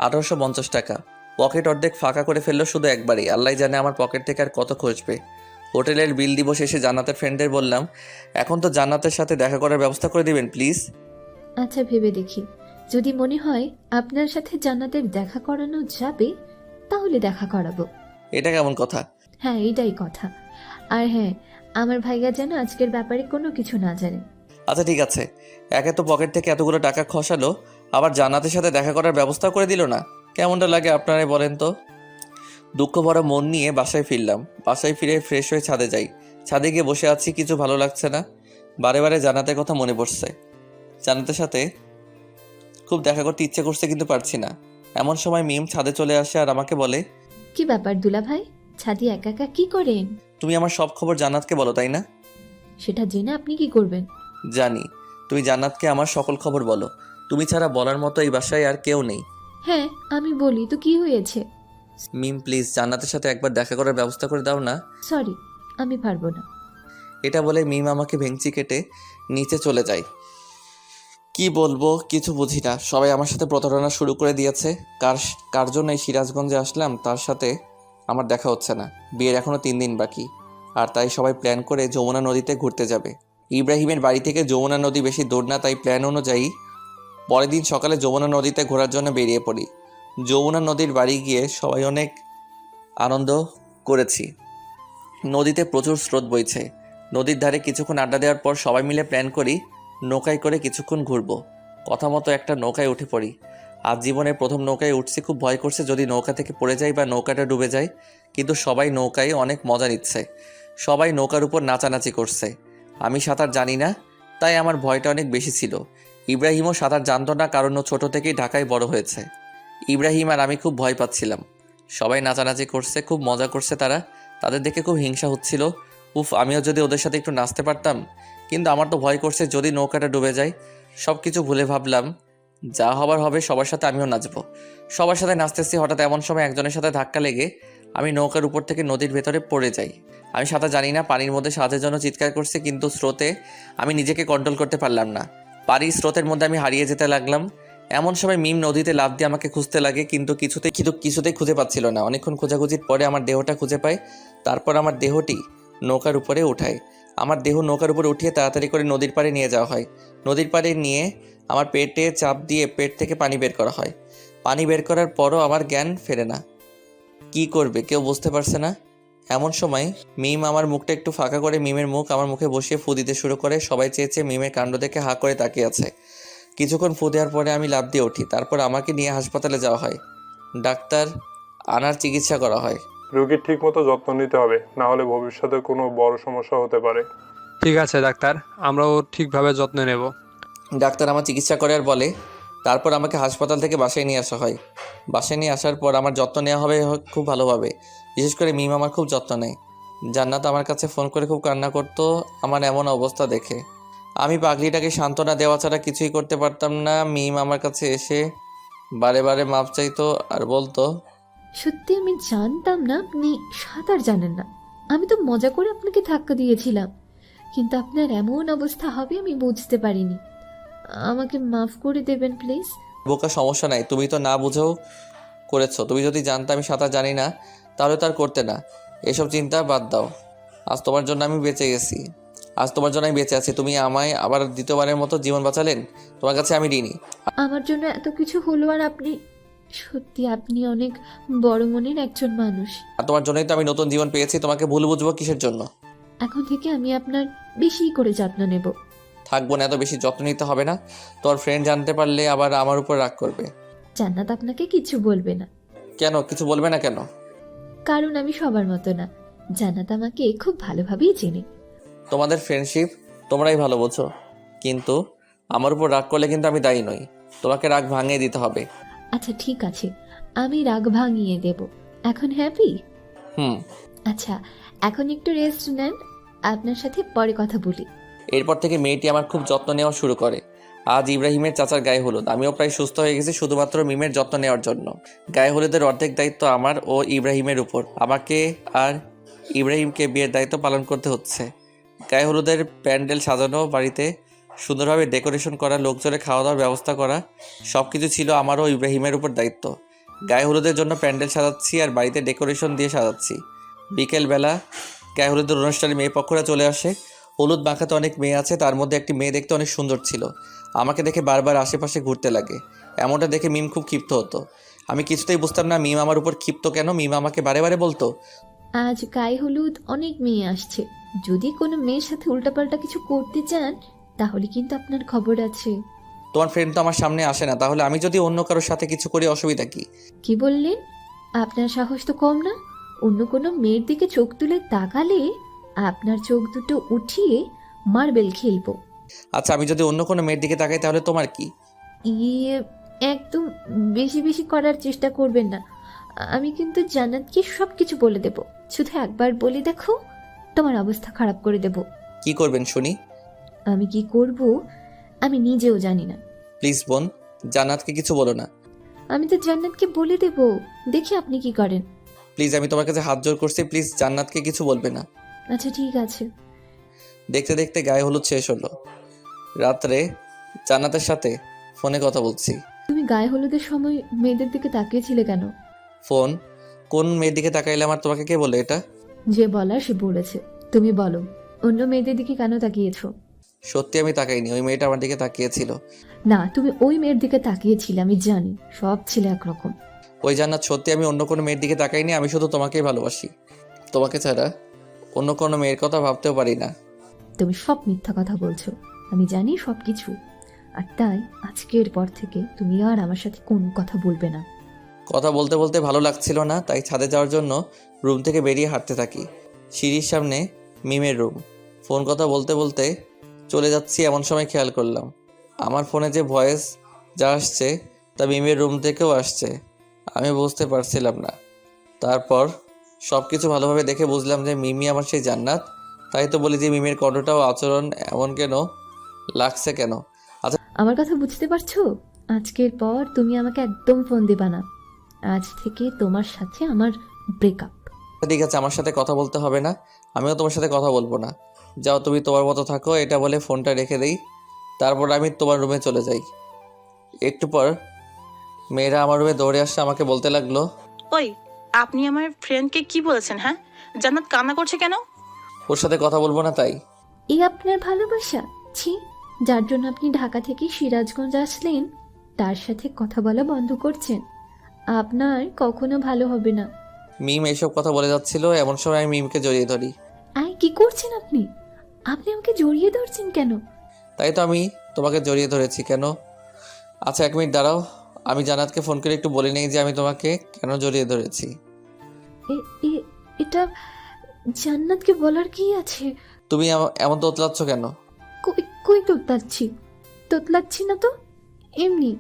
1850 টাকা। পকেট অর্ধেক ফাঁকা করে ফেললো শুধু একবারই। আল্লাহ জানে আমার পকেট থেকে আর কত খসবে। হোটেলের বিল দিব শেষে জান্নাতের ফ্রেন্ডদের বললাম এখন তো জান্নাতের সাথে দেখা করার ব্যবস্থা করে দিবেন প্লিজ। আচ্ছা, ভেবে দেখি। যদি মনে হয় আপনার সাথে জান্নাতের দেখা করানো যাবে, তাহলে দেখা করাবো। এটা কেমন কথা? হ্যাঁ, এটাই কথা। আর হ্যাঁ, আমার ভাইয়া যেন আজকের ব্যাপারে কোনো কিছু না জানে। আচ্ছা ঠিক আছে। একে তো পকেট থেকে এতগুলো টাকা খসালো, আবার জান্নাতের সাথে দেখা করার ব্যবস্থা করে দিল না। কেমনটা লাগে আপনারাই বলেন তো। দুঃখ ভরা মন নিয়ে বাসায় ফিরলাম। বাসায় ফিরে ফ্রেশ হয়ে ছাদে যাই। ছাদে গিয়ে বসে আছি, কিছু ভালো লাগছে না। বারে বারে জান্নাতের কথা মনে পড়ছে। জান্নাতের সাথে খুব দেখা করতে ইচ্ছে করছে কিন্তু পারছি না। এমন সময় মিম ছাদে চলে আসে আর আমাকে বলে, কি ব্যাপার দুলা ভাই, ছাদি একা একা কি করেন? তুমি আমার সব খবর জান্নাতকে বলো তাই না? সেটা জেনে আপনি কি করবেন? জানি, তুমি জান্নাতকে আমার সকল খবর বলো। তুমি ছাড়া বলার মতো এই বাসায় আর কেউ নেই। হ্যাঁ, আমি বলি তো, কি হয়েছে? মিম প্লিজ জান্নাতের সাথে একবার দেখা করার ব্যবস্থা করে দাও না। সরি, আমি পারবো না। এটা বলে মিম আমাকে ভেঙচি কেটে নিচে চলে যায়। কি বলবো কিছু বুঝি না। সবাই আমার সাথে প্রতারণা শুরু করে দিয়েছে। কার কার জন্য এই সিরাজগঞ্জে আসলাম তার সাথে আমার দেখা হচ্ছে না। বিয়ের এখনও 3 দিন বাকি, আর তাই সবাই প্ল্যান করে যমুনা নদীতে ঘুরতে যাবে। ইব্রাহিমের বাড়ি থেকে যমুনা নদী বেশি দূর না, তাই প্ল্যান অনুযায়ী পরের দিন সকালে যমুনা নদীতে ঘোরার জন্য বেরিয়ে পড়ি। যমুনা নদীর বাড়ি গিয়ে সবাই অনেক আনন্দ করেছি। নদীতে প্রচুর স্রোত বইছে। নদীর ধারে কিছুক্ষণ আড্ডা দেওয়ার পর সবাই মিলে প্ল্যান করি নৌকায় করে কিছুক্ষণ ঘুরবো। কথা মতো একটা নৌকায় উঠে পড়ি। আজ জীবনে প্রথম নৌকায় উঠছি, খুব ভয় করছে যদি নৌকা থেকে পড়ে যাই বা নৌকাটা ডুবে যায়। কিন্তু সবাই নৌকায় অনেক মজা নিচ্ছে। সবাই নৌকার উপর নাচানাচি করছে। আমি সাঁতার জানি না, তাই আমার ভয়টা অনেক বেশি ছিল। ইব্রাহিমও সাঁতার জানতো না, কারণ ও ছোটো থেকেই ঢাকায় বড় হয়েছে। ইব্রাহিম আর আমি খুব ভয় পাচ্ছিলাম। সবাই নাচানাচি করছে, খুব মজা করছে তারা। তাদের দেখে খুব হিংসা হচ্ছিল। উফ, আমিও যদি ওদের সাথে একটু নাচতে পারতাম। কিন্তু আমার তো ভয় করছে যদি নৌকাটা ডুবে যায়। সব কিছু ভুলে ভাবলাম যা হবার হবে, সবার সাথে আমিও নাচবো। সবার সাথে নাচতেছি, হঠাৎ এমন সময় একজনের সাথে ধাক্কা লেগে আমি নৌকার উপর থেকে নদীর ভেতরে পড়ে যাই। আমি সাঁতার জানি না, পানির মধ্যে সাহায্যের জন্য চিৎকার করছি, কিন্তু স্রোতে আমি নিজেকে কন্ট্রোল করতে পারলাম না। পানির স্রোতের মধ্যে আমি হারিয়ে যেতে লাগলাম। এমন সময় মিম নদীতে লাফ দিয়ে আমাকে খুঁজতে লাগে, কিন্তু কিছুতেই খুঁজে পাচ্ছিল না। অনেকক্ষণ খোঁজাখুঁজির পরে আমার দেহটা খুঁজে পায়। তারপর আমার দেহটি নৌকার উপরে উঠায়। আমার দেহ নৌকার উপরে উঠিয়ে তাড়াতাড়ি করে নদীর পাড়ে নিয়ে যাওয়া হয়। নদীর পাড়ে নিয়ে আমার পেটে চাপ দিয়ে পেট থেকে পানি বের করা হয়। পানি বের করার পরও আমার জ্ঞান ফেরে না। কি করবে কেউ বুঝতে পারছে না। এমন সময় মিম আমার মুখটা একটু ফাঁকা করে মিমের মুখ আমার মুখে বসিয়ে ফু দিতে শুরু করে। সবাই চেয়েছে মিমের কাণ্ড দেখে হাঁ করে তাকিয়ে আছে। কিছুক্ষণ ফু দেওয়ার পরে আমি লাফ দিয়ে উঠি। তারপর আমাকে নিয়ে হাসপাতালে যাওয়া হয়। ডাক্তার আনার চিকিৎসা করা হয়। রোগীর ঠিক মতো যত্ন নিতে হবে, না হলে ভবিষ্যতে কোনো বড় সমস্যা হতে পারে। ঠিক আছে ডাক্তার, আমরাও ঠিকভাবে যত্ন নেব। ডাক্তার আমার চিকিৎসা করে আর বলে তারপর আমাকে হাসপাতাল থেকে বাসায় নিয়ে আসা হয়। বাসায় নিয়ে আসার পর আমার যত্ন নেওয়া হবে খুব ভালোভাবে। বিশেষ করে মিম আমার খুব যত্ন নেয়। জান্নাত আমার কাছে ফোন করে খুব কান্না করতো আমার এমন অবস্থা দেখে। আমি পাগলিটাকে সান্ত্বনা দেওয়া ছাড়া কিছুই করতে পারতাম না। মিম আমার কাছে এসে বারে বারে মাপ চাইতো আর বলতো, সত্যি আমি জানতাম না আপনি সাঁতার জানেন না। আমি তো মজা করে আপনাকে ধাক্কা দিয়েছিলাম, কিন্তু আপনার এমন অবস্থা হবে আমি বুঝতে পারিনি। আমাকে মাফ করে দেবেন প্লিজ। বোকা সমস্যা নাই, তুমি তো না বুঝেও করেছো। তুমি যদি জানতে আমি সাঁতার জানি না তাহলে তো আর করতে না। এসব চিন্তা বাদ দাও। আজ তোমার জন্য আমি বেঁচে গেছি। আজ তোমার জন্য আমি বেঁচে আছি। তুমি আমায় আবার দ্বিতীয়বারের মতো জীবন বাঁচালেন। তোমার কাছে আমি ঋণী। আমার জন্য এত কিছু হলো, আর আপনি সত্যি আপনি অনেক বড় মনের একজন মানুষ। আর তোমার জন্যই তো আমি নতুন জীবন পেয়েছি। তোমাকে ভুল বুঝবো কিসের জন্য? এখন থেকে আমি আপনার বেশি করে যত্ন নেব। থাকবো না, এত বেশি যত্ন নিতে হবে না। তোমার ফ্রেন্ড জানতে পারলে আবার আমার উপর রাগ করবে। জান্নাত আপনাকে কিছু বলবে না। কেন কিছু বলবে না কেন? কারণ আমি সবার মতো না। জান্নাত আমাকে খুব ভালোভাবেই চেনে। তোমাদের ফ্রেন্ডশিপ তোমরাই ভালো বোঝো, কিন্তু আমার উপর রাগ করলে কিন্তু আমি দায়ী নই, তোমাকে রাগ ভাঙিয়ে দিতে হবে। আচ্ছা ঠিক আছে, আমি রাগ ভাঙিয়ে দেব। এখন হ্যাপি? হুম। আচ্ছা, এখন একটু রেস্ট নেন, আপনার সাথে পরে কথা বলি। এরপর থেকে মেয়েটি আমার খুব যত্ন নেওয়া শুরু করে। আজ ইব্রাহিমের চাচার গায়ে হলুদ, আমিও প্রায় সুস্থ হয়ে গেছি শুধুমাত্র মিমের যত্ন নেওয়ার জন্য। গায়ে হলুদের অর্ধেক দায়িত্ব আমার ও ইব্রাহিমের উপর, আমাকে আর ইব্রাহিমকে বিয়ের দায়িত্ব পালন করতে হচ্ছে। গায়ে হলুদের প্যান্ডেল সাজানো, বাড়িতে সুন্দরভাবে ডেকোরেশন করা, লোকজনের খাওয়া দাওয়ার ব্যবস্থা করা, সব কিছু ছিল আমার ও ইব্রাহিমের উপর দায়িত্ব। গায়ে হলুদের জন্য প্যান্ডেল সাজাচ্ছি আর বাড়িতে ডেকোরেশন দিয়ে সাজাচ্ছি। বিকেলবেলা গায়ে হলুদের অনুষ্ঠানে মেয়ে পক্ষরা চলে আসে। হলুদ মাখাতে অনেক মেয়ে আছে, তার মধ্যে একটি মেয়ে দেখতে অনেক সুন্দর ছিল। আমাকে দেখে বারবার আশেপাশে ঘুরতে লাগে। এমনটা দেখে মিম খুব ক্ষিপ্ত হতো। আমি কিছুতেই বুঝতাম না মিম আমার উপর ক্ষিপ্ত কেন। মিম আমাকে বারে বারে বলতো, আজ গায়ে হলুদ অনেক মেয়ে আসছে, যদি কোনো মেয়ের সাথে উল্টাপাল্টা কিছু করতে চান তাহলে কিন্তু আপনার খবর আছে। তোমার ফ্রেন্ড তো আমার সামনে আসে না, তাহলে আমি যদি অন্য কারোর সাথে কিছু করি অসুবিধা কি? কি বললেন? আপনার সাহস তো কম না? অন্য কোনো মেয়ের দিকে চোখ তুলে তাকালে আপনার চোখ দুটো উঠিয়ে মার্বেল খেলবো। আচ্ছা, আমি যদি অন্য কোনো মেয়ের দিকে তাকাই তাহলে তোমার কি? ইয়ে, একদম বেশি বেশি করার চেষ্টা করবেন না। আমি কিন্তু জান্নাতকে সব কিছু বলে দেব। শুধু একবার বলে দেখো, তোমার অবস্থা খারাপ করে দেব। কি করবেন শুনি? আমি কি করব আমি নিজেও জানি না। প্লিজ বোন, জান্নাতকে কিছু বলো না। আমি তো জান্নাতকে বলে দেব, দেখি আপনি কি করেন। প্লিজ, আমি তোমার কাছে হাত জোর করছি, প্লিজ জান্নাতকে কিছু বলবে না। আচ্ছা ঠিক আছে। দেখতে দেখতে গায়ে হলুদ শেষ হলো। রাত্রে জান্নাতের সাথে ফোনে কথা বলছি। তুমি গায়ে হলুদের সময় মেয়েদের দিকে তাকিয়েছিলে কেন? ফোন? কোন মেয়ের দিকে তাকাইলে আমার? তোমাকে কে বলে এটা? যে বলার সে বলেছে, তুমি বলো অন্য মেয়েদের দিকে কেন তাকিয়েছো? সত্যি আমি তাকাইনি, ওই মেয়েটা আমার দিকে তাকিয়েছিল। না, তুমি ওই মেয়ের দিকে তাকিয়েছিলে, আমি জানি। সব ছিল একরকম। ওই জান্নাত, সত্যি আমি অন্য কোনো মেয়ের দিকে তাকাইনি, আমি শুধু তোমাকেই ভালোবাসি। তোমাকে ছাড়া অন্য কোনো মেয়ের কথা ভাবতেও পারি না। তুমি সব মিথ্যা কথা বলছো, আমি জানি সব কিছু। আর তাই আজকের পর থেকে তুমি আর আমার সাথে কোনো কথা বলবে না। কথা বলতে বলতে ভালো লাগছিল না, তাই ছাদে যাওয়ার জন্য রুম থেকে বেরিয়ে হাঁটতে থাকি। সিঁড়ির সামনে মিমের রুম। ফোন কথা বলতে বলতে চলে যাচ্ছি, এমন সময় খেয়াল করলাম আমার ফোনে যে ভয়েস যা আসছে তা মিমের রুম থেকেও আসছে। আমি বুঝতে পারছিলাম না। তারপর সব কিছু ভালোভাবে দেখে বুঝলাম যে মিমি আমার সেই জান্নাত। তাই তো বলি যে মিমের কণ্ঠটাও আচরণ এমন কেন লাগছে কেন? আমার কথা বুঝতে পারছো? আজকের পর তুমি আমাকে একদম ফোন দিবা না। আজ থেকে তোমার সাথে আমার ব্রেকআপ। ঠিক আছে, আমার সাথে কথা বলতে হবে না, আমিও তোমার সাথে কথা বলবো না। যাও, তুমি তোমার মতো থাকো। এটা বলে ফোনটা রেখে দেই। তারপর আমি তোমার রুমে চলে যাই। একটু পর মেয়েরা আমার রুমে দৌড়ে আসছে, আমাকে বলতে লাগলো, ওই, আপনি আমার ফ্রেন্ডকে কি বলেছেন? হ্যাঁ, জান্নাত কান্না করছে কেন? ওর সাথে কথা বলবো না তাই। এই আপনার ভালোবাসা? ছি, যার জন্য আপনি ঢাকা থেকে সিরাজগঞ্জ আসলেন তার সাথে কথা বলা বন্ধ করছেন। আপনার কখনো ভালো হবে না। মিম এইসব কথা বলে যাচ্ছিল, এমন সময় আমি মিমকে জড়িয়ে ধরি। আই, কি করছেন আপনি? আপনি আমাকে জড়িয়ে ধরছেন কেন? তাই তো আমি তোমাকে জড়িয়ে ধরেছি। কেন? আচ্ছা 1 মিনিট দাঁড়াও, আমি জান্নাতকে ফোন করে একটু বলে নেই যে আমি তোমাকে কেন জড়িয়ে ধরেছি। এটা জান্নাতকে বলার কি আছে? তুমি এমন তোতলাচ্ছ কেন? কই কই তোতলাচ্ছি? তোতলাচ্ছি না তো, এমনি।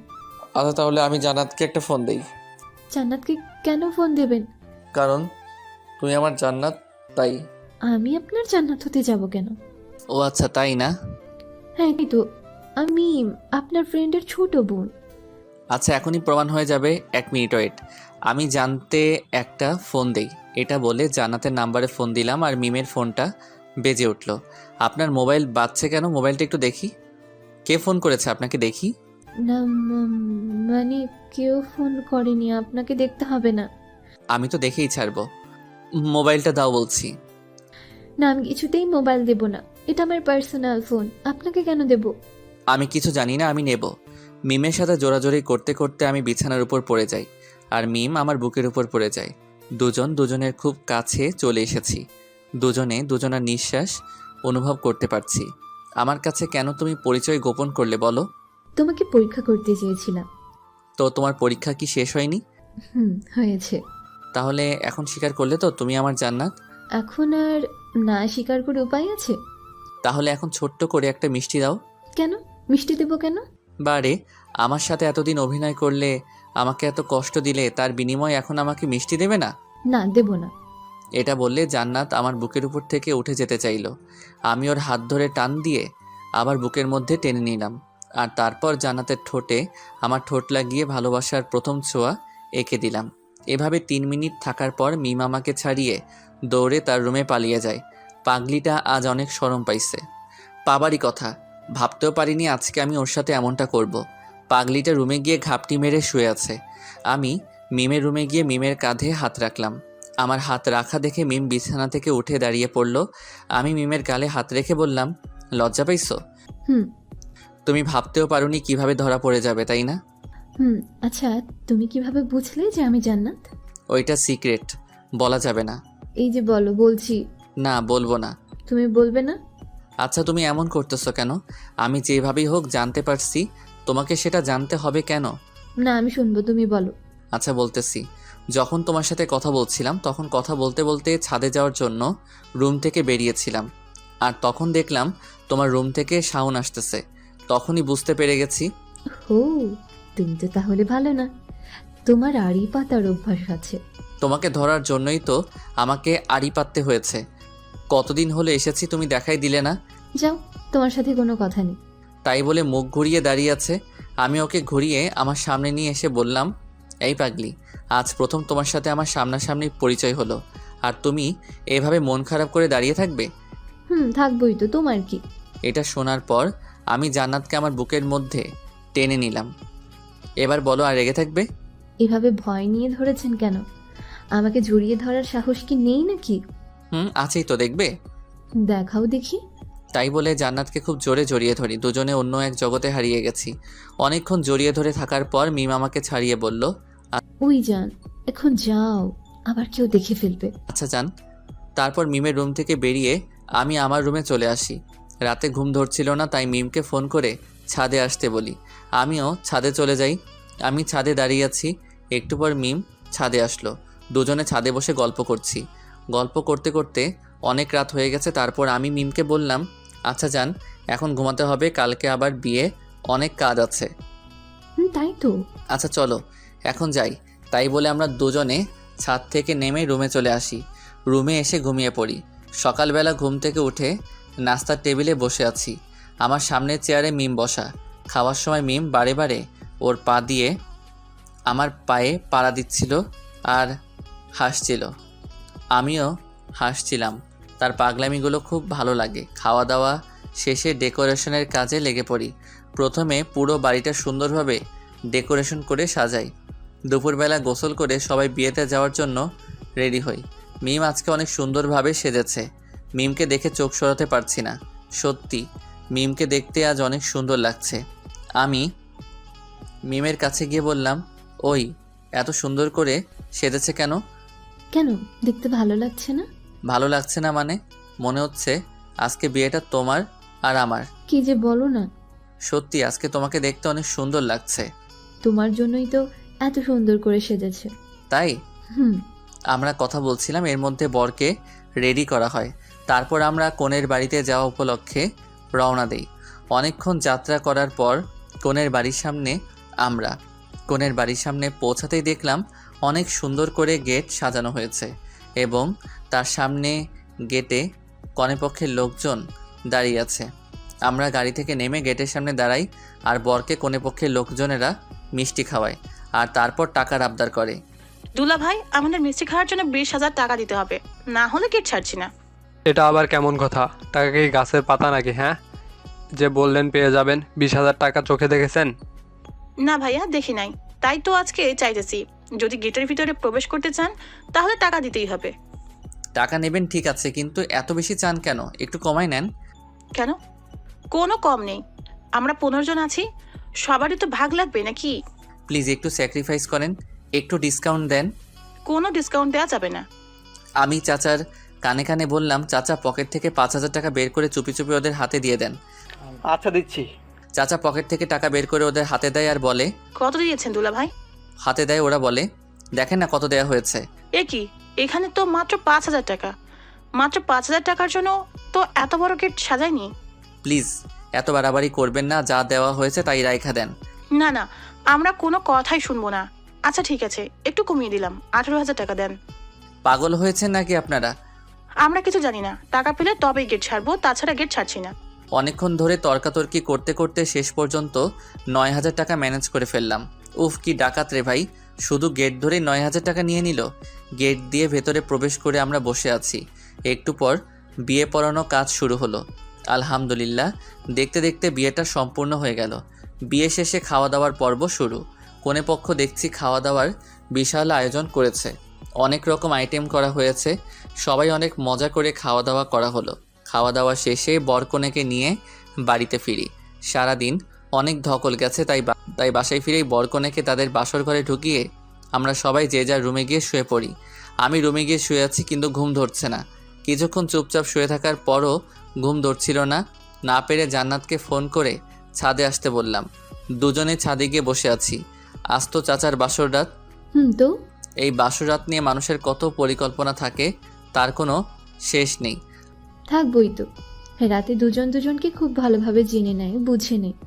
আচ্ছা তাহলে আমি জান্নাতকে একটা ফোন দেই। জান্নাতকে কেন ফোন দেবেন? কারণ তুমি আমার জান্নাত, তাই। আমি আপনার জান্নাত হতে যাব কেন? ও আচ্ছা, তাই না? হ্যাঁ, কিন্তু আমি আপনার ফ্রেন্ডের ছোট বোন। আচ্ছা এখনই প্রমাণ হয়ে যাবে, 1 মিনিট ওয়েট। আমি জানতে একটা ফোন দেই। এটা বলে জান্নাতের নাম্বারে ফোন দিলাম আর মিমের ফোনটা বেজে উঠল। আপনার মোবাইল বাজছে কেন? মোবাইলটা একটু দেখি। কে ফোন করেছে আপনাকে দেখি? না, মানে কেউ ফোন করেনি, আপনাকে দেখতে হবে না। আমি তো দেখেই ছাড়বো। মোবাইলটা দাও বলছি। না, আমি কিছুতেই মোবাইল দেব না। এটা আমার পার্সোনাল ফোন, আপনাকে কেন দেব? আমি কিছু জানি না, আমি নেব। মিমের সাথে জোরাজোরি করতে করতে আমি বিছানার উপর পড়ে যাই আর মিম আমার বুকের উপর পড়ে যায়। দুজন দুজনের খুব কাছে চলে এসেছি। দুজনে দুজনার নিঃশ্বাস অনুভব করতে পারছি। আমার কাছে কেন তুমি পরিচয় গোপন করলে বলো? তোমাকে পরীক্ষা করতে চেয়েছিলাম। তো তোমার পরীক্ষা কি শেষ হয়নি? হয়েছে। তাহলে এখন স্বীকার করলে তো তুমি আমার জান্নাত? এখন আর না স্বীকার করে উপায় আছে? তাহলে এখন ছোট্ট করে একটা মিষ্টি দাও। কেন? মিষ্টি দেবো কেন? বারে, আমার সাথে এতদিন অভিনয় করলে, আমাকে এত কষ্ট দিলে, তার বিনিময়ে এখন আমাকে মিষ্টি দেবে না? না, দেবো না। এটা বললে জান্নাত আমার বুকের উপর থেকে উঠে যেতে চাইল। আমি ওর হাত ধরে টান দিয়ে আবার বুকের মধ্যে টেনে নিলাম, আর তারপর জান্নাতের ঠোঁটে আমার ঠোঁট লাগিয়ে ভালোবাসার প্রথম ছোঁয়া এঁকে দিলাম। এভাবে 3 মিনিট থাকার পর মিম আমাকে ছাড়িয়ে দৌড়ে তার রুমে পালিয়ে যায়। পাগলিটা আজ অনেক শরম পাইছে। পাবারই কথা, ভাবতেও পারিনি আজকে আমি ওর সাথে এমনটা করব। পাগলিটা রুমে গিয়ে ঘাপটি মেরে শুয়ে আছে। আমি মিমের রুমে গিয়ে মিমের কাঁধে হাত রাখলাম। আমার হাত রাখা দেখে মিম বিছানা থেকে উঠে দাঁড়িয়ে পড়ল। আমি মিমের গালে হাত রেখে বললাম, লজ্জা পাইছো? হুম। তুমি ভাবতেও পারোনি কিভাবে ধরা পড়ে যাবে, তাই না? আচ্ছা, তুমি কিভাবে বুঝলে যে আমি জান্নাত? ওইটা সিক্রেট, বলা যাবে না। এই যে বলো, বলছি। না, বলবো না। তুমি বলবে না? আচ্ছা, তুমি এমন করতেছো কেন? আমি যেভাবেই হোক জানতে পারছি, তোমাকে সেটা জানতে হবে কেন? না, আমি শুনবো, তুমি বলো। আচ্ছা, বলতেছি। যখন তোমার সাথে কথা বলছিলাম, তখন কথা বলতে বলতে ছাদে যাওয়ার জন্য রুম থেকে বেরিয়েছিলাম, আর তখন দেখলাম তোমার রুম থেকে সাউন্ড আসতেছে। তখনই বুঝতে পেরে গেছি। ও, তুমি তো তাহলে ভালো না। তোমার আড়ি পাতার অভ্যাস আছে। তোমাকে ধরার জন্যই তো আমাকে আড়ি পাততে হয়েছে। কতদিন হলো এসেছি, তুমি দেখাই দিলে না। যাও, তোমার সাথে কোনো কথা নেই। তাই বলে মুখ ঘুরিয়ে দাঁড়িয়ে আছে। আমি ওকে ঘুরিয়ে আমার সামনে নিয়ে এসে বললাম, এই পাগলি, আজ প্রথম তোমার সাথে আমার সামনাসামনি পরিচয় হলো, আর তুমি এভাবে মন খারাপ করে দাঁড়িয়ে থাকবে? থাকবোই তো, তোমার কি? এটা শোনার পর আমি জান্নাতকে আমার বুকের মধ্যে টেনে নিলাম। এবার বলো, আর রেগে থাকবে? এভাবে ভয় নিয়ে ধরেছেন কেন? আমাকে জড়িয়ে ধরার সাহস কি নেই নাকি? আছেই তো, দেখবে। দেখাও দেখি। তাই বলে জান্নাতকে খুব জোরে জড়িয়ে ধরি। দুজনে অন্য এক জগতে হারিয়ে গেছি। অনেকক্ষণ জড়িয়ে ধরে থাকার পর মিম আমাকে ছাড়িয়ে বলল, ওই যান, এখন যাও, আবার কেউ দেখে ফেলবে। আচ্ছা যান। তারপর মিমের রুম থেকে বেরিয়ে আমি আমার রুমে চলে আসি। রাতে ঘুম ধরছিল না, তাই মিমকে ফোন করে ছাদে আসতে বলি। আমিও ছাদে চলে যাই। আমি ছাদে দাঁড়িয়ে আছি। একটু পর মিম ছাদে আসলো। দুজনে ছাদে বসে গল্প করছি। গল্প করতে করতে অনেক রাত হয়ে গেছে। তারপর আমি মিমকে বললাম, আচ্ছা যান, এখন ঘুমাতে হবে, কালকে আবার বিয়ে, অনেক কাজ আছে। তাই তো। আচ্ছা চলো, এখন যাই। তাই বলে আমরা দুজনে ছাদ থেকে নেমে রুমে চলে আসি। রুমে এসে ঘুমিয়ে পড়ি। সকালবেলা ঘুম থেকে উঠে নাস্তার টেবিলে বসে আছি। আমার সামনের চেয়ারে মিম বসা। খাওয়ার সময় মিম বারে বারে ওর পা দিয়ে আমার পায়ে পাড়া দিচ্ছিল আর হাসছিল। আমিও হাসছিলাম। তার পাগলামিগুলো খুব ভালো লাগে। খাওয়া দাওয়া শেষে ডেকোরেশনের কাজে লেগে পড়ি। প্রথমে পুরো বাড়িটা সুন্দরভাবে ডেকোরেশন করে সাজাই। দুপুরবেলা গোসল করে সবাই বিয়েতে যাওয়ার জন্য রেডি হই। মিম আজকে অনেক সুন্দরভাবে সেজেছে। মিমকে দেখে চোখ সরাতে পারছি না। সত্যি, মিমকে দেখতে আজ অনেক সুন্দর লাগছে। আমি মিমের কাছে গিয়ে বললাম, ওই, এত সুন্দর করে সেজেছে কেন? কেন, দেখতে ভালো লাগছে না? ভালো লাগছে না মানে? মনে হচ্ছে আজকে বিয়েটা তোমার আর আমার। কি যে বলো না। সত্যি, আজকে তোমাকে দেখতে অনেক সুন্দর লাগছে। তোমার জন্যই তো এত সুন্দর করে সেজেছে। তাই? হুম। আমরা কথা বলছিলাম, এর মধ্যে বরকে রেডি করা হয়। তারপর আমরা কনের বাড়িতে যাওয়া উপলক্ষে রওনা দেই। অনেকক্ষণ যাত্রা করার পর কনের বাড়ির সামনে পৌঁছাতেই দেখলাম অনেক সুন্দর করে গেট সাজানো হয়েছে এবং তার সামনে গেটে কনেপক্ষের লোকজন দাঁড়িয়ে আছে। আমরা গাড়ি থেকে নেমে গেটের সামনে দাঁড়াই, আর বরকে কনেপক্ষের লোকজনেরা মিষ্টি খাওয়ায় আর তারপর টাকার আবদার করে। দুলা ভাই, আমাদের মিষ্টি খাওয়ার জন্য 20,000 টাকা দিতে হবে, না হলে গেট ছাড়ছি না। এটা আবার কেমন কথা? টাকা কি গাছের পাতা নাকি? হ্যাঁ, যে বললেন পেয়ে যাবেন, 20,000 টাকা চোখে দেখেছেন? না ভাইয়া, দেখি নাই, তাই তো আজকে চাইতেছি। যদি গেটের ভিতরে প্রবেশ করতে চান তাহলে টাকা দিতেই হবে। টাকা নেবেন ঠিক আছে, কিন্তু এত বেশি চান কেন? একটু কমাই নেন। কেন? কোনো কম নেই, আমরা 15 জন আছি, সবারই তো ভাগ লাগবে নাকি? প্লিজ একটু স্যাক্রিফাইস করেন, একটু ডিসকাউন্ট দেন। কোনো ডিসকাউন্ট দেওয়া যাবে না। আমি চাচার কানে কানে বললাম, চাচা পকেট থেকে 5,000 টাকা বের করে চুপি চুপি ওদের হাতে দিয়ে দেন। আচ্ছা দিচ্ছি। চাচা পকেট থেকে টাকা বের করে ওদের হাতে দেয় আর বলে, কত দিয়েছেন দুলা ভাই? হাতে দেয়। ওরা বলে, দেখেন না কত দেয়া হয়েছে। এ কি, এখানে তো মাত্র 5,000 টাকা। মাত্র 5,000 টাকার জন্য তো এত বড় গেট সাজায়নি। প্লিজ এত বাড়াবাড়ি করবেন না, যা দেওয়া হয়েছে তাই রাইখা দেন। না না, আমরা কোনো কথাই শুনবো না। আচ্ছা ঠিক আছে, একটু কমিয়ে দিলাম, 18,000 টাকা দেন। পাগল হয়েছেন নাকি আপনারা? আমরা কিছু জানি না, টাকা পেলে তবেই গেট ছাড়বো, তাছাড়া গেট ছাড়ছি না। অনেকক্ষণ ধরে তর্কাতর্কি করতে করতে শেষ পর্যন্ত 9,000 টাকা ম্যানেজ করে ফেললাম। উফ, কি ডাকাত রে ভাই, শুধু গেট ধরে 9,000 টাকা নিয়ে নিল। গেট দিয়ে ভেতরে প্রবেশ করে আমরা বসে আছি। একটু পর বিয়ে পড়ানো কাজ শুরু হলো। আলহামদুলিল্লাহ, দেখতে দেখতে বিয়েটা সম্পূর্ণ হয়ে গেল। বিয়ে শেষে খাওয়া দাওয়ার পর্ব শুরু। কনে পক্ষ দেখছি খাওয়া দাওয়ার বিশাল আয়োজন করেছে, অনেক রকম আইটেম করা হয়েছে। সবাই অনেক মজা করে খাওয়া দাওয়া করা হলো। খাওয়া দাওয়া শেষে বরকনেকে নিয়ে বাড়িতে ফিরি। সারাদিন অনেক ধকল গেছে, তাই বাসায় ফিরেই বরকনেকে তাদের বাসর ঘরে ঢুকিয়ে আমরা সবাই যে যার রুমে গিয়ে শুয়ে পড়ি। আমি রুমে গিয়ে শুয়ে আছি, কিন্তু ঘুম ধরছে না। কিছুক্ষণ চুপচাপ শুয়ে থাকার পরও ঘুম ধরছিল না। না পেরে জান্নাতকে ফোন করে ছাদে আসতে বললাম। দুজনে ছাদে গিয়ে বসে আছি। আজ তো চাচার বাসর রাত। তো এই বাসর রাত নিয়ে মানুষের কত পরিকল্পনা থাকে, তার কোনো শেষ নেই। থাকবই তো। রাতে দুজন দুজনকে খুব ভালোভাবে জেনে নেয়, বুঝে নেয়,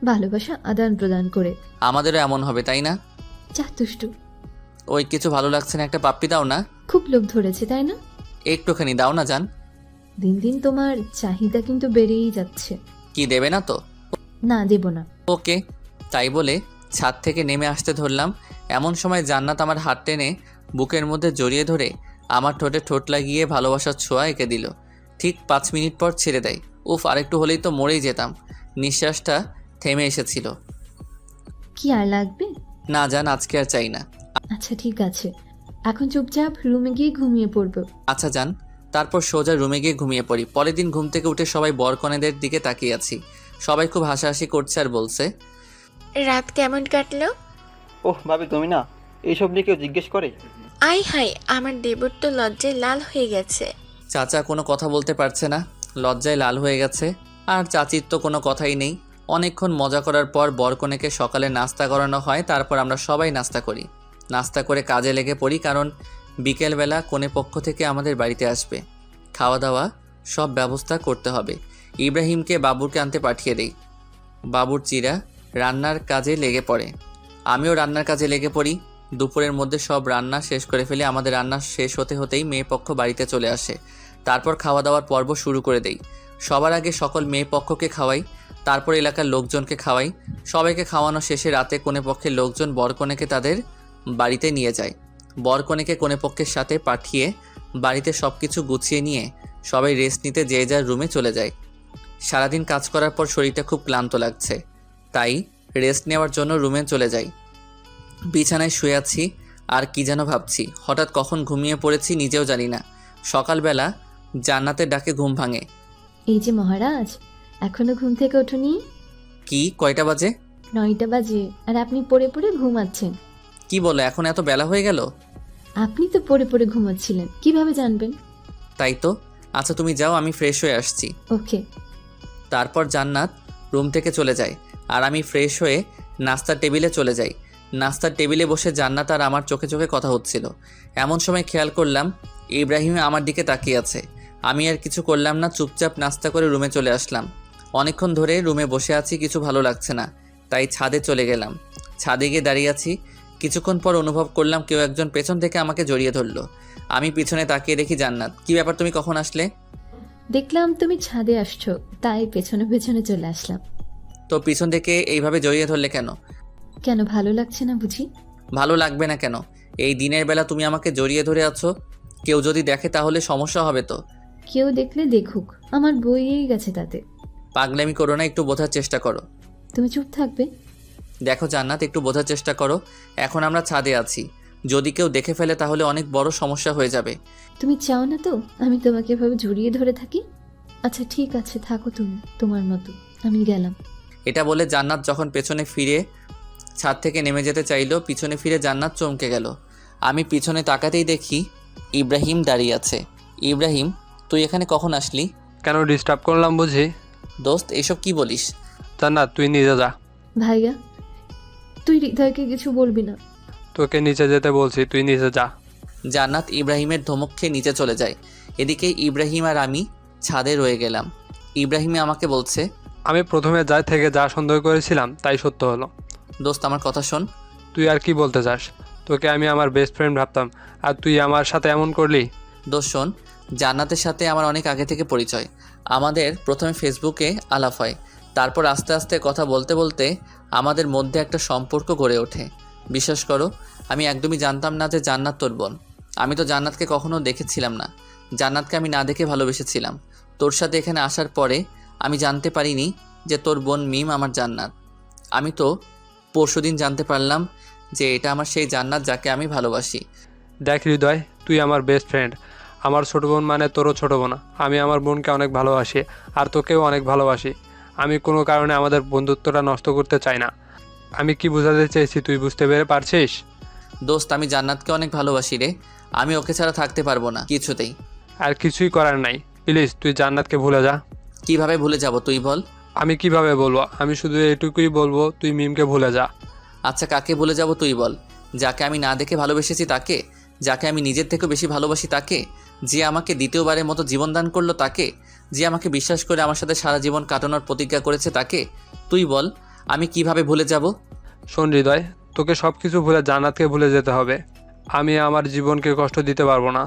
ভালোবাসা আদান প্রদান করে। আমাদেরও এমন হবে, তাই না? যা দুষ্টু। ওই কিছু ভালো লাগছে না, একটা পাপ্পি দাও না। খুব লোভ ধরেছে তাই না? একটুখানি দাও না জান। দিন দিন তোমার চাহিদা কিন্তু বেড়েই যাচ্ছে। কি দেবে না তো? না, দেব না। ওকে। তাই বলে ছাদ থেকে নেমে আসতে ধরলাম। এমন সময় জান্নাত আমার হাত টেনে বুকের মধ্যে জড়িয়ে ধরে আমার ঠোঁটে ঠোঁট লাগিয়ে ভালোবাসার ছোঁয়া এঁকে দিল। ঠিক 5 মিনিট পর ছেড়ে দেয়। উফ, আরেকটু হলেই তো মরেই যেতাম। নিঃশ্বাসটা থেমে এসেছিল। কি আর লাগবে? না জান, আজকে আর চাই না। আচ্ছা ঠিক আছে, এখন চুপচাপ রুমে গিয়ে ঘুমিয়ে পড়বো। আচ্ছা যান। তারপর সোজা রুমে গিয়ে ঘুমিয়ে পড়ি। পরের দিন ঘুম থেকে উঠে সবাই বরকনেদের দিকে তাকিয়ে আছি। সবাই খুব হাসাহাসি করছে আর বলছে, রাত কেমন কাটলো? ওহ ভাবি, তুমি না এইসব নিয়ে কেউ জিজ্ঞেস করে? আই হাই, আমার দেবর তো লজ্জায় লাল হয়ে গেছে। চাচা কোনো কথা বলতে পারছে না, লজ্জায় লাল হয়ে গেছে। আর চাচির তো কোনো কথাই নেই। অনেকক্ষণ মজা করার পর বরকনেকে সকালে নাস্তা করানো হয়। তারপর আমরা সবাই নাস্তা করি। নাস্তা করে কাজে লেগে পড়ি, কারণ বিকেলবেলা কনে পক্ষ থেকে আমাদের বাড়িতে আসবে। খাওয়া দাওয়া সব ব্যবস্থা করতে হবে। ইব্রাহিমকে বাবুরকে আনতে পাঠিয়ে দেই। বাবুর চিরা রান্নার কাজে লেগে পড়ে। আমিও রান্নার কাজে লেগে পড়ি। দুপুরের মধ্যে সব রান্না শেষ করে ফেলি। আমাদের রান্না শেষ হতে হতেই মেয়ে পক্ষ বাড়িতে চলে আসে। তারপর খাওয়া দাওয়ার পর্ব শুরু করে দেই। সবার আগে সকল মেয়ে পক্ষকে খাওয়াই, তারপর এলাকার লোকজনকে খাওয়াই। সবাইকে খাওয়ানো শেষে রাতে কনে পক্ষের লোকজন বরকনেকে তাদের বাড়িতে নিয়ে যায়। বরকনেকে কনে পক্ষের সাথে পাঠিয়ে বাড়িতে সব কিছু গুছিয়ে নিয়ে সবাই রেস্ট নিতে যে যার রুমে চলে যায়। সারাদিন কাজ করার পর শরীরটা খুব ক্লান্ত লাগছে, তাই রেস্ট নেওয়ার জন্য রুমে চলে যাই। বিছানায় শুয়ে আছি আর কি যেন ভাবছি। হঠাৎ কখন ঘুমিয়ে পড়েছি নিজেও জানি না। সকালবেলা জান্নাতের ডাকে ঘুম ভাঙে। এই যে মহারাজ, এখনো ঘুম থেকে ওঠোনি? কি, কয়টা বাজে? 9টা বাজে, আর আপনি পড়ে পড়ে ঘুমাচ্ছেন। কি বলো, এখন এত বেলা হয়ে গেল? আপনি তো পড়ে পড়ে ঘুমাচ্ছিলেন, কিভাবে জানবেন? তাই তো। আচ্ছা তুমি যাও, আমি ফ্রেশ হয়ে আসছি। ওকে। তারপর জান্নাত রুম থেকে চলে যায় আর আমি ফ্রেশ হয়ে নাস্তার টেবিলে চলে যাই। নাস্তার টেবিলে বসে জান্নাত আর আমার চোখে চোখে কথা হচ্ছিল। এমন সময় খেয়াল করলাম ইব্রাহিম আমার দিকে তাকিয়ে আছে। আমি আর কিছু করলাম না, চুপচাপ নাস্তা করে রুমে চলে আসলাম। অনেকক্ষণ ধরে রুমে বসে আছি, কিছু ভালো লাগছে না, তাই ছাদে চলে গেলাম। ছাদে গিয়ে দাঁড়িয়ে আছি। কিছুক্ষণ পর অনুভব করলাম কেউ একজন পেছন থেকে আমাকে জড়িয়ে ধরলো। আমি পিছনে তাকিয়ে দেখি জান্নাত। কি ব্যাপার, তুমি কখন আসলে? দেখলাম তুমি ছাদে আসছো, তাই পেছনে পেছনে চলে আসলাম। তো পিছন থেকে এইভাবে জড়িয়ে ধরলে কেন? কেন, ভালো লাগছে না বুঝি? ভালো লাগবে না কেন? এই দিনের বেলা তুমি আমাকে জড়িয়ে ধরে আছো, কেউ যদি দেখে তাহলে সমস্যা হবে তো। কেউ দেখলে দেখুক, আমার বইয়েই গেছে তাতে। পাগলামি করো না, একটু বোঝার চেষ্টা করো। তুমি চুপ থাকবে? দেখো জান্নাত, একটু বোঝার চেষ্টা করো। এখন আমরা ছাদে আছি, যদি কেউ দেখে ফেলে তাহলে অনেক বড় সমস্যা হয়ে যাবে। তুমি চাও না তো আমি তোমাকে এভাবে জড়িয়ে ধরে থাকি? আচ্ছা ঠিক আছে, থাকো তুমি তোমার মতো, আমি গেলাম। এটা বলে জান্নাত যখন পেছনে ফিরে ছাদ থেকে নেমে যেতে চাইলো, পিছনে ফিরে জান্নাত চমকে গেল। আমি পিছনে তাকাতেই দেখি ইব্রাহিম দাঁড়িয়ে আছে। ইব্রাহিম, তুই এখানে কখন আসলি? কেন ডিস্টার্ব করলাম বুঝি? দোস্ত, এসব কি বলিস? জান্নাত তুই নিজে যা। ভাইয়া, তুই হৃদয়কে কিছু বলবি না। তোকে নিচে যেতে বলছি, তুই নিচে যা। জান্নাত ইব্রাহিমের ধমক খেয়ে নিচে চলে যায়। এদিকে ইব্রাহিম আর আমি ছাদে রয়ে গেলাম। ইব্রাহিমে আমাকে বলছে, আমি প্রথমে যা সন্দেহ করেছিলাম তাই সত্য হলো। দোস্ত আমার কথা শোন। তুই আর কি বলতে চাস? তোকে আমি আমার বেস্ট ফ্রেন্ড ভাবতাম, আর তুই আমার সাথে এমন করলি। দোস্ত শোন, জান্নাতের সাথে আমার অনেক আগে থেকে পরিচয়। আমাদের প্রথমে ফেসবুকে আলাপ হয়, তারপর আস্তে আস্তে কথা বলতে বলতে আমাদের মধ্যে একটা সম্পর্ক গড়ে ওঠে। বিশ্বাস করো, আমি একদমই জানতাম না যে জান্নাত তোর বোন। আমি তো জান্নাতকে কখনো দেখেছিলাম না। জান্নাতকে আমি না দেখে ভালোবেসেছিলাম। তোর সাথে এখানে আসার পরে আমি জানতে পারিনি যে তোর বোন মিম আমার জান্নাত। আমি তো পরশুদিন জানতে পারলাম যে এটা আমার সেই জান্নাত যাকে আমি ভালোবাসি। দেখ হৃদয়, তুই আমার বেস্ট ফ্রেন্ড। আমার ছোটো বোন মানে তোরও ছোটো বোন। আমি আমার বোনকে অনেক ভালোবাসি, আর তোকেও অনেক ভালোবাসি। আমি কোনো কারণে আমাদের বন্ধুত্বটা নষ্ট করতে চাই না। আমি কি বোঝাতে চেয়েছি তুই বুঝতে পারছিস? দোস্ত আমি জান্নাতকে অনেক ভালোবাসি রে। আমি ওকে ছাড়া থাকতে পারবো না কিছুতেই। আর কিছুই করার নাই, প্লিজ তুই জান্নাতকে ভুলে যা। কিভাবে ভুলে যাব তুই বল? আমি কিভাবে বলবো? আমি শুধু এটুকুই বলবো, তুই মিমকে ভুলে যা। আচ্ছা কাকে ভুলে যাব তুই বল? যাকে আমি না দেখে ভালোবেসেছি তাকে? যাকে আমি নিজের থেকে বেশি ভালোবাসি তাকে? যে আমাকে দ্বিতীয়বারের মতো জীবন দান করলো তাকে? যে আমাকে বিশ্বাস করে আমার সাথে সারা জীবন কাটানোর প্রতিজ্ঞা করেছে তাকে? তুই বল আমি কিভাবে ভুলে যাব? শোন হৃদয়, তোকে সব কিছু ভুলে জান্নাতকে ভুলে যেতে হবে। আমি আমার জীবনকে কষ্ট দিতে পারবো না,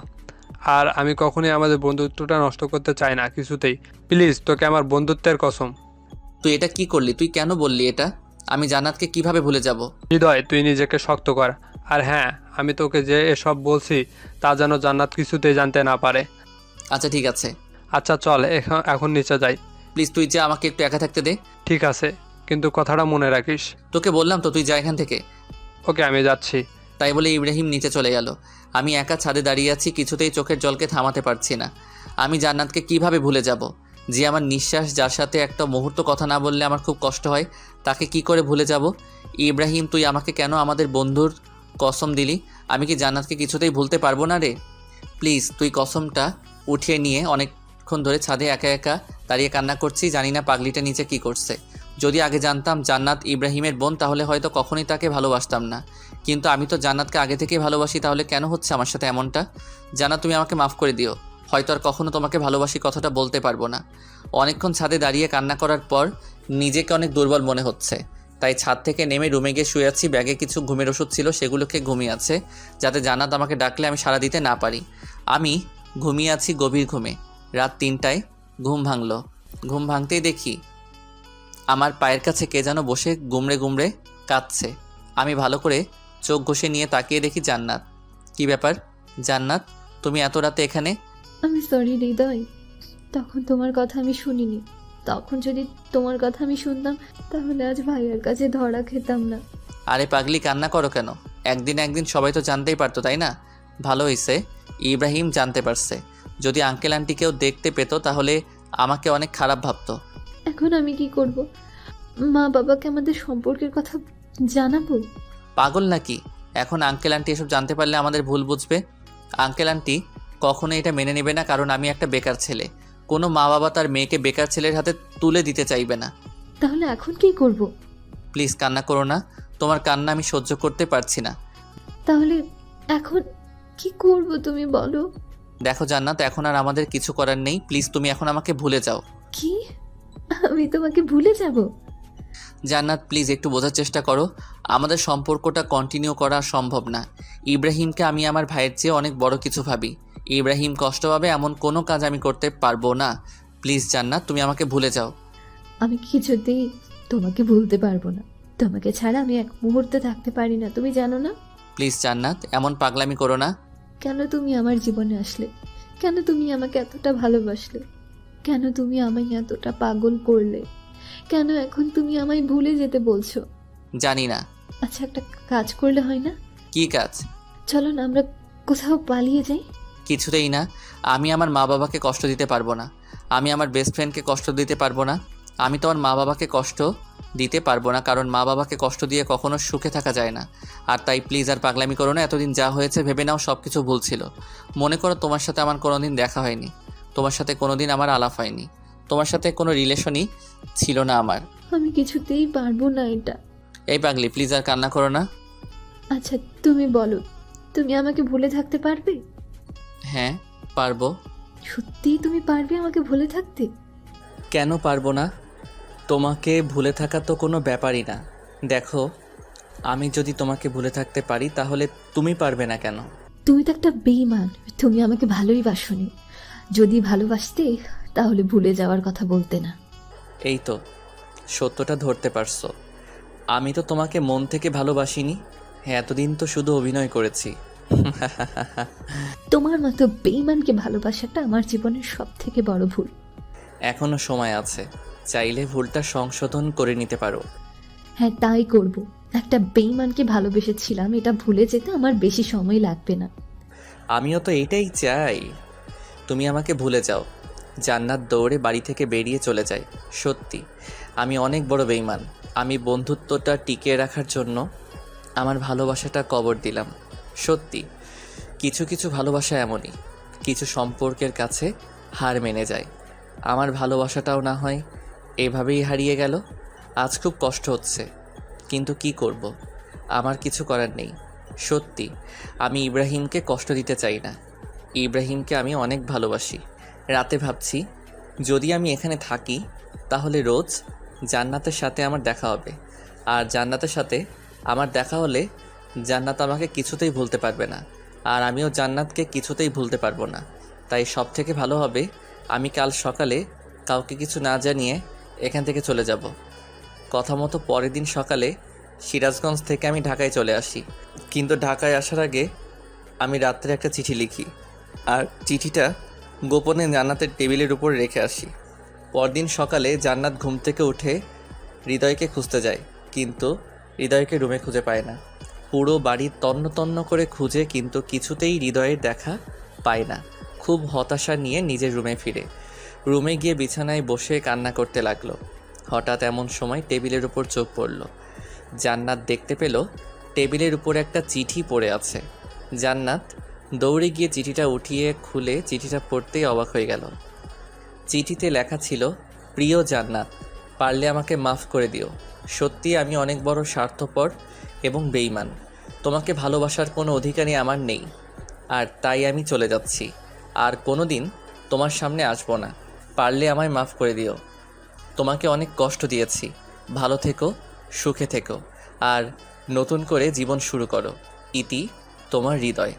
আর আমি কখনোই আমাদের বন্ধুত্বটা নষ্ট করতে চাই না কিছুতেই। প্লিজ, তোকে আমার বন্ধুত্বের কসম। তুই এটা কি করলি? তুই কেন বললি এটা? আমি জান্নাতকে কিভাবে ভুলে যাব? হৃদয়, তুই নিজেকে শক্ত কর। আর হ্যাঁ, আমি তোকে যে এসব বলছি তা যেন জান্নাত কিছুতেই জানতে না পারে। আচ্ছা ঠিক আছে। আচ্ছা চল এখন নিচে যাই। প্লিজ তুই যা, আমাকে একটু একা থাকতে দে। ঠিক আছে, কিন্তু কথাটা মনে রাখিস। তোকে বললাম তো তুই যা এখান থেকে। ওকে, আমি যাচ্ছি। তাই বলে ইব্রাহিম নিচে চলে গেল। আমি একা ছাদে দাঁড়িয়ে আছি, কিছুতেই চোখের জলকে থামাতে পারছি না। আমি জান্নাতকে কিভাবে ভুলে যাব? যে আমার নিঃশ্বাস, যার সাথে একটা মুহূর্ত কথা না বললে আমার খুব কষ্ট হয়, তাকে কি করে ভুলে যাব? ইব্রাহিম তুই আমাকে কেন আমাদের বন্ধুর কসম দিলি? আমি কি জান্নাতকে কিছুতেই ভুলতে পারবো না রে? প্লিজ তুই কসমটা উঠিয়ে নিয়ে অনেকক্ষণ ধরে ছাদে একা একা দাঁড়িয়ে কান্না করছি। জানি না পাগলিটা নিচে কি করছে। যদি আগে জানতাম জান্নাত ইব্রাহিমের বোন তাহলে হয়তো কখনোই তাকে ভালোবাসতাম না। কিন্তু আমি তো জান্নাতকে আগে থেকেই ভালোবাসি, তাহলে কেন হচ্ছে আমার সাথে এমনটা? জান্নাত তুমি আমাকে মাফ করে দিও। হয়তো আর কখনো তোমাকে ভালোবাসি কথাটা বলতে পারবো না। অনেকক্ষণ ছাদে দাঁড়িয়ে কান্না করার পর নিজেকে অনেক দুর্বল মনে হচ্ছে, তাই ছাদ থেকে নেমে রুমে গিয়ে শুয়ে আছি। ব্যাগে কিছু ঘুমের ওষুধ ছিল, সেগুলোকে ঘুমিয়ে আছে যাতে জান্নাত আমাকে ডাকলে আমি সাড়া দিতে না পারি। আমি ঘুমিয়ে আছি গভীর ঘুমে। রাত 3টায় ঘুম ভাঙলো। ঘুম ভাঙতেই দেখি আমার পায়ের কাছে কে যেন বসে গুমড়ে গুমড়ে কাঁদছে। আমি ভালো করে চোখ ঘষে নিয়ে তাকিয়ে দেখি জান্নাত। কি ব্যাপার জান্নাত, তুমি এত রাতে এখানে? আমি সরি হৃদয়, তখন তোমার কথা আমি শুনিনি। তখন যদি তোমার কথা আমি শুনতাম তাহলে আজ ভাইয়ার কাছে ধরা খেতাম না। আরে পাগলি, কান্না করো কেন? একদিন সবাই তো জানতেই পারতো, তাই না? ভালো হয়েছে ইব্রাহিম জানতে পারছে। যদি আঙ্কেল আন্টিকেও দেখতে পেত তাহলে আমাকে অনেক খারাপ ভাবতো। এখন আমি কি করব? মা বাবাকে আমাদের সম্পর্কের কথা জানাবো? পাগল নাকি? এখন আঙ্কেল আন্টি এসব জানতে পারলে আমাদের ভুল বুঝবে। আঙ্কেল আন্টি কখনো এটা মেনে নেবে না, কারণ আমি একটা বেকার ছেলে। কোনো মা বাবা তার মেয়েকে বেকার ছেলের হাতে তুলে দিতে চাইবে না। তাহলে এখন কি করব? প্লিজ কান্না করো না, তোমার কান্না আমি সহ্য করতে পারছি না। তাহলে এখন কি করব তুমি বলো? দেখো জান্নাত, এখন আর আমাদের কিছু করার নেই। প্লিজ তুমি এখন আমাকে ভুলে যাও। কি? আমি তোমাকে ভুলে যাব? জান্নাত প্লিজ একটু বোঝার চেষ্টা করো। আমাদের সম্পর্কটা কন্টিনিউ করা সম্ভব না। ইব্রাহিমকে আমি আমার ভাইয়ের চেয়ে অনেক বড় কিছু ভাবি। ইব্রাহিম কষ্ট পাবে এমন কোনো কাজ আমি করতে পারবো না। প্লিজ জান্নাত তুমি আমাকে ভুলে যাও। আমি কিছুতেই তোমাকে ভুলতে পারবো না। তোমাকে ছাড়া আমি এক মুহূর্তে থাকতে পারি না, তুমি জানো না? প্লিজ জান্নাত এমন পাগলামি করো না। কেন তুমি আমার জীবনে আসলে? কেন তুমি আমাকে এতটা ভালোবাসলে? কেন তুমি আমায় এতটা পাগল করলে? কেন এখন তুমি আমায় ভুলে যেতে বলছো? জানি না। আচ্ছা একটা কাজ করলে হয় না? কি কাজ? চলো না আমরা কোথাও পালিয়ে যাই। কিছুতেই না। আমি আমার মা বাবাকে কষ্ট দিতে পারবো না। আমি আমার বেস্ট ফ্রেন্ডকে কষ্ট দিতে পারবো না। আমি তোমার মা বাবাকে কষ্ট দিতে পারবো না, কারণ মা বাবাকে কষ্ট দিয়ে কখনো সুখে থাকা যায় না। আর তাই প্লিজ আর পাগলামি করো না। এতদিন যা হয়েছে ভেবে নাও সব কিছু ভুল ছিল। মনে করো তোমার সাথে আমার কোনোদিন দেখা হয়নি, তোমার সাথে কোনোদিন আমার আলাপ হয়নি, তোমার সাথে কোনো রিলেশনই ছিল না আমার। আমি কিছুতেই পারবো না এটা। এই পাগলি প্লিজ আর কান্না করো না। আচ্ছা তুমি বলো, তুমি আমাকে ভুলে থাকতে পারবে? হ্যাঁ পারবো। সত্যিই তুমি পারবে আমাকে ভুলে থাকতে? কেন পারবো না? তোমাকে ভুলে থাকা তো কোনো ব্যাপারই না। দেখো, আমি যদি তোমাকে ভুলে থাকতে পারি তাহলে তুমি পারবে না কেন? তুমি তো একটা বেঈমান। তুমি আমাকে ভালোই বাসনি। যদি ভালোবাসতে তাহলে ভুলে যাওয়ার কথা বলতে না। এই তো সত্যটা ধরতে পারছো। আমি তো তোমাকে মন থেকে ভালোবাসিনি। হ্যাঁ, এতদিন তো শুধু অভিনয় করেছি। তোমার মতো বেঈমানকে ভালোবাসাটা আমার জীবনের সব থেকে বড় ভুল। এখনো সময় আছে, চাইলে ভুলটা সংশোধন করে নিতে পারো। হ্যাঁ, তাই করব। একটা বেঈমানকে ভালোবেসেছিলাম, এটা ভুলে যেতে আমার বেশি সময় লাগবে না। আমিও তো এটাই চাই, তুমি আমাকে ভুলে যাও। জান্নাত দৌড়ে বাড়ি থেকে বেরিয়ে চলে যায়। সত্যি আমি অনেক বড় বেঈমান। আমি বন্ধুত্বটা টিকিয়ে রাখার জন্য আমার ভালোবাসাটা কবর দিলাম। সত্যি কিছু কিছু ভালোবাসা এমনই, কিছু সম্পর্কের কাছে হার মেনে যায়। আমার ভালোবাসাটাও না হয় এভাবেই হারিয়ে গেল। আজ খুব কষ্ট হচ্ছে, কিন্তু কি করব, আমার কিছু করার নেই। সত্যি আমি ইব্রাহিমকে কষ্ট দিতে চাই না। ইব্রাহিমকে আমি অনেক ভালোবাসি। রাতে ভাবছি যদি আমি এখানে থাকি তাহলে রোজ জান্নাতের সাথে আমার দেখা হবে। আর জান্নাতের সাথে আমার দেখা হলে জান্নাত আমাকে কিছুতেই ভুলতে পারবে না, আর আমিও জান্নাতকে কিছুতেই ভুলতে পারবো না। তাই সব থেকে ভালো হবে আমি কাল সকালে কাউকে কিছু না জানিয়ে এখান থেকে চলে যাব। কথা মতো পরের দিন সকালে সিরাজগঞ্জ থেকে আমি ঢাকায় চলে আসি। কিন্তু ঢাকায় আসার আগে আমি রাত্রে একটা চিঠি লিখি, আর চিঠিটা গোপনে জান্নাতের টেবিলের উপর রেখে আসি। পরদিন সকালে জান্নাত ঘুম থেকে উঠে হৃদয়কে খুঁজতে যায়, কিন্তু হৃদয়কে রুমে খুঁজে পায় না। পুরো বাড়ি তন্ন তন্ন করে খুঁজে কিন্তু কিছুতেই হৃদয়ের দেখা পায় না। খুব হতাশা নিয়ে নিজের রুমে ফিরে রুমে গিয়ে বিছানায় বসে কান্না করতে লাগলো। হঠাৎ এমন সময় টেবিলের উপর চোখ পড়ল। জান্নাত দেখতে পেল টেবিলের উপর একটা চিঠি পড়ে আছে। জান্নাত দৌড়ে গিয়ে চিঠিটা উঠিয়ে খুলে চিঠিটা পড়তেই অবাক হয়ে গেল। চিঠিতে লেখা ছিল, প্রিয় জান্নাত, পারলে আমাকে মাফ করে দিও। সত্যি আমি অনেক বড় স্বার্থপর এবং বেঈমান। তোমাকে ভালোবাসার কোনো অধিকারই আমার নেই, আর তাই আমি চলে যাচ্ছি। আর কোনো দিন তোমার সামনে আসবো না। পারলে আমায় মাফ করে দিও। তোমাকে অনেক কষ্ট দিয়েছি। ভালো থেকো, সুখে থেকো, আর নতুন করে জীবন শুরু করো। ইতি, তোমার হৃদয়।